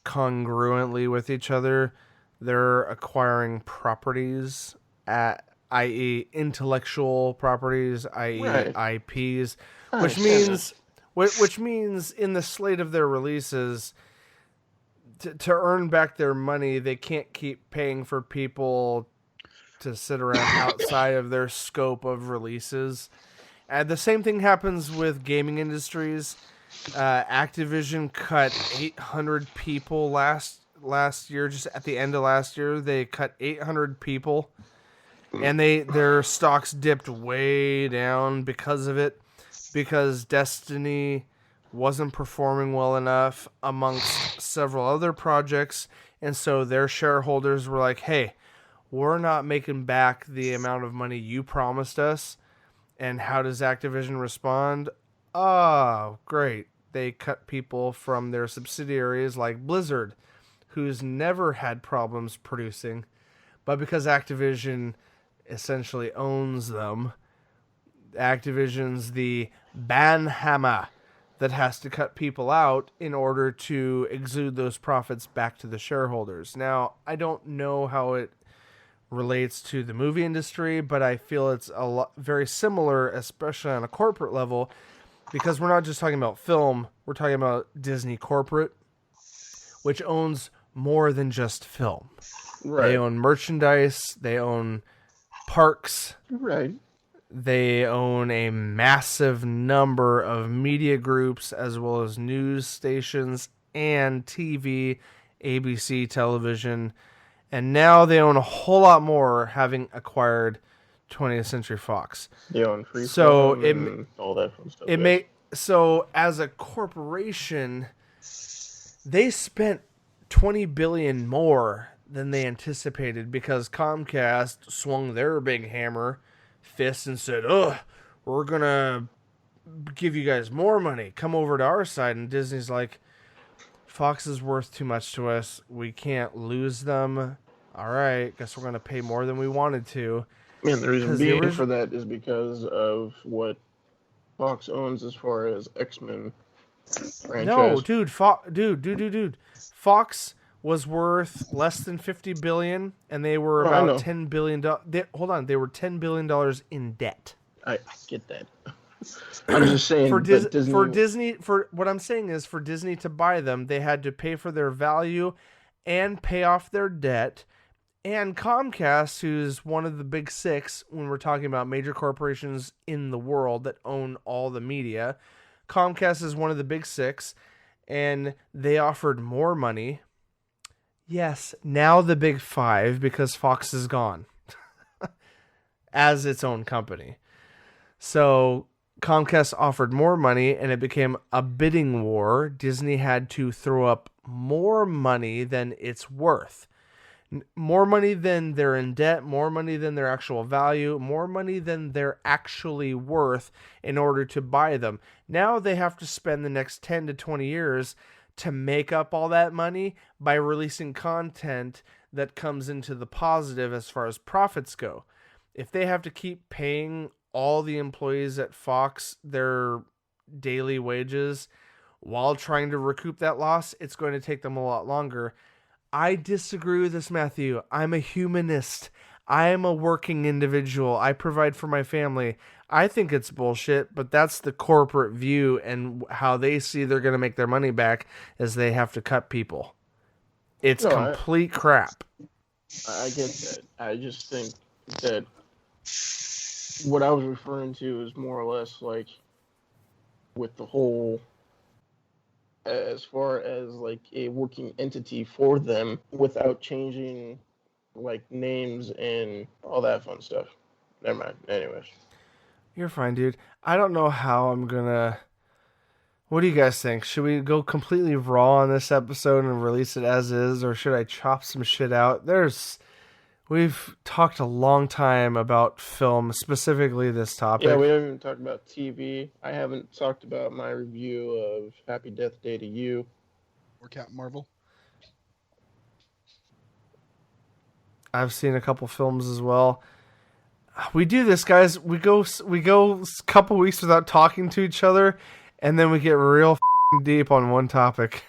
congruently with each other. They're acquiring properties, i.e. intellectual properties, i.e. Right. IPs, which means in the slate of their releases, to earn back their money, they can't keep paying for people to sit around outside of their scope of releases. And the same thing happens with gaming industries. Activision cut 800 people last year. Just at the end of last year, they cut 800 people, and their stocks dipped way down because of it. Because Destiny wasn't performing well enough amongst several other projects, and so their shareholders were like, hey, we're not making back the amount of money you promised us. And how does Activision respond? Oh, great. They cut people from their subsidiaries like Blizzard, who's never had problems producing, but because Activision essentially owns them, Activision's the banhammer that has to cut people out in order to exude those profits back to the shareholders. Now, I don't know how it relates to the movie industry, but I feel it's very similar, especially on a corporate level, because we're not just talking about film, we're talking about Disney corporate, which owns more than just film. Right. They own merchandise, they own parks, Right. they own a massive number of media groups as well as news stations and TV, ABC television, and now they own a whole lot more, having acquired 20th Century Fox. They own Freeform So and all that fun stuff. So as a corporation, they spent $20 billion more than they anticipated because Comcast swung their big hammer fist and said, "Ugh, we're gonna give you guys more money. Come over to our side." And Disney's like, "Fox is worth too much to us. We can't lose them. All right, guess we're gonna pay more than we wanted to." Man, the reason being for that is because of what Fox owns as far as X-Men franchise. No, dude, Fox was worth less than $50 billion, and they were about $10 billion. They were $10 billion in debt. I get that. I'm just saying for Disney. What I'm saying is, for Disney to buy them, they had to pay for their value and pay off their debt. And Comcast, who's one of the big six when we're talking about major corporations in the world that own all the media, Comcast is one of the big six, and they offered more money. Yes, now the big five, because Fox is gone as its own company. So Comcast offered more money, and it became a bidding war. Disney had to throw up more money than it's worth. More money than they're in debt, more money than their actual value, more money than they're actually worth in order to buy them. Now they have to spend the next 10 to 20 years to make up all that money by releasing content that comes into the positive as far as profits go. If they have to keep paying all the employees at Fox their daily wages while trying to recoup that loss, it's going to take them a lot longer. I disagree with this, Matthew. I'm a humanist. I am a working individual. I provide for my family. I think it's bullshit, but that's the corporate view, and how they see they're going to make their money back is they have to cut people. It's No, complete crap. I get that. I just think that what I was referring to is more or less like with the whole, as far as like a working entity for them without changing like names and all that fun stuff. Never mind. Anyways. You're fine, dude. I don't know how I'm gonna. What do you guys think? Should we go completely raw on this episode and release it as is, or should I chop some shit out? We've talked a long time about film, specifically this topic. Yeah, we haven't even talked about TV. I haven't talked about my review of Happy Death Day to You. Or Captain Marvel. I've seen a couple films as well. We do this, guys. We go a couple weeks without talking to each other, and then we get real deep on one topic.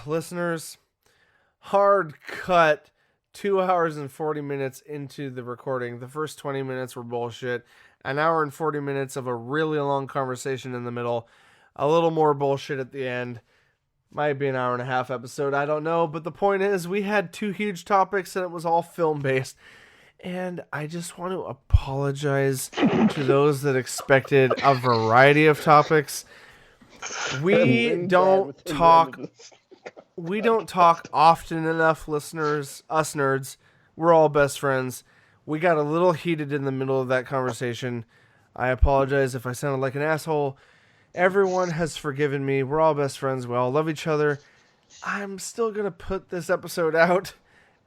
Listeners, hard cut 2 hours and 40 minutes into the recording. The first 20 minutes were bullshit. An hour and 40 minutes of a really long conversation in the middle. A little more bullshit at the end. Might be an hour and a half episode, I don't know. But the point is, we had 2 huge topics and it was all film-based. And I just want to apologize to those that expected a variety of topics. We don't talk often enough, listeners, us nerds. We're all best friends. We got a little heated in the middle of that conversation. I apologize if I sounded like an asshole. Everyone has forgiven me. We're all best friends. We all love each other. I'm still going to put this episode out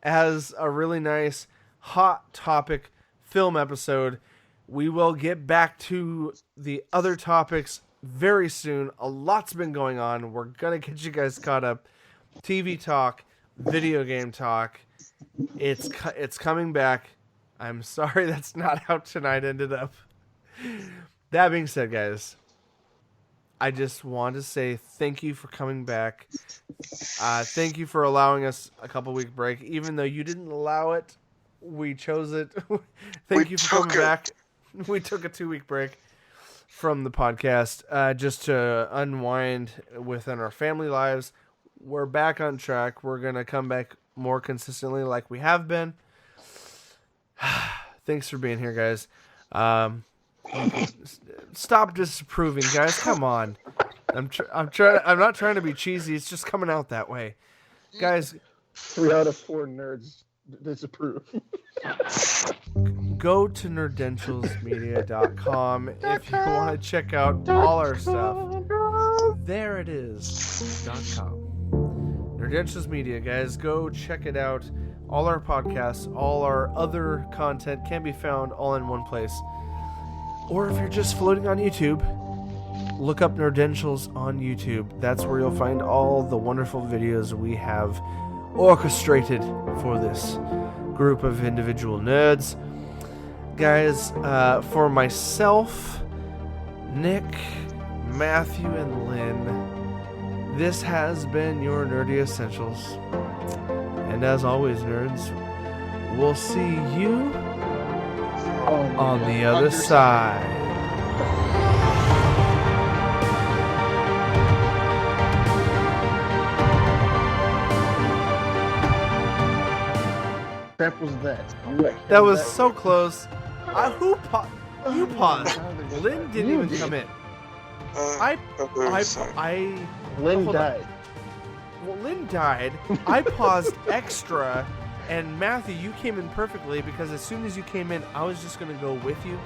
as a really nice, hot topic film episode. We will get back to the other topics very soon. A lot's been going on. We're going to get you guys caught up. TV talk, video game talk. It's coming back. I'm sorry that's not how tonight ended up. That being said, guys, I just want to say thank you for coming back. Thank you for allowing us a couple week break. Even though you didn't allow it, we chose it. Thank you for coming back. We took a 2-week break from the podcast just to unwind within our family lives. We're back on track. We're going to come back more consistently like we have been. Thanks for being here, guys. Stop disapproving, guys. Come on. I'm not trying to be cheesy. It's just coming out that way. Guys, 3 out of 4 nerds disapprove. go to nerdentialsmedia.com if you want to check out all our stuff. There it is. .com. Nerdentials Media, guys. Go check it out. All our podcasts, all our other content can be found all in one place. Or if you're just floating on YouTube, look up Nerdentials on YouTube. That's where you'll find all the wonderful videos we have orchestrated for this group of individual nerds. Guys, for myself, Nick, Matthew, and Lynn, this has been your Nerdy Essentials. And as always, nerds, we'll see you on the other side. Crap was that? That was so close. You paused. Lynn didn't even come in. Lynn hold on. died. Well, Lynn died. I paused extra, and Matthew, you came in perfectly because as soon as you came in, I was just going to go with you.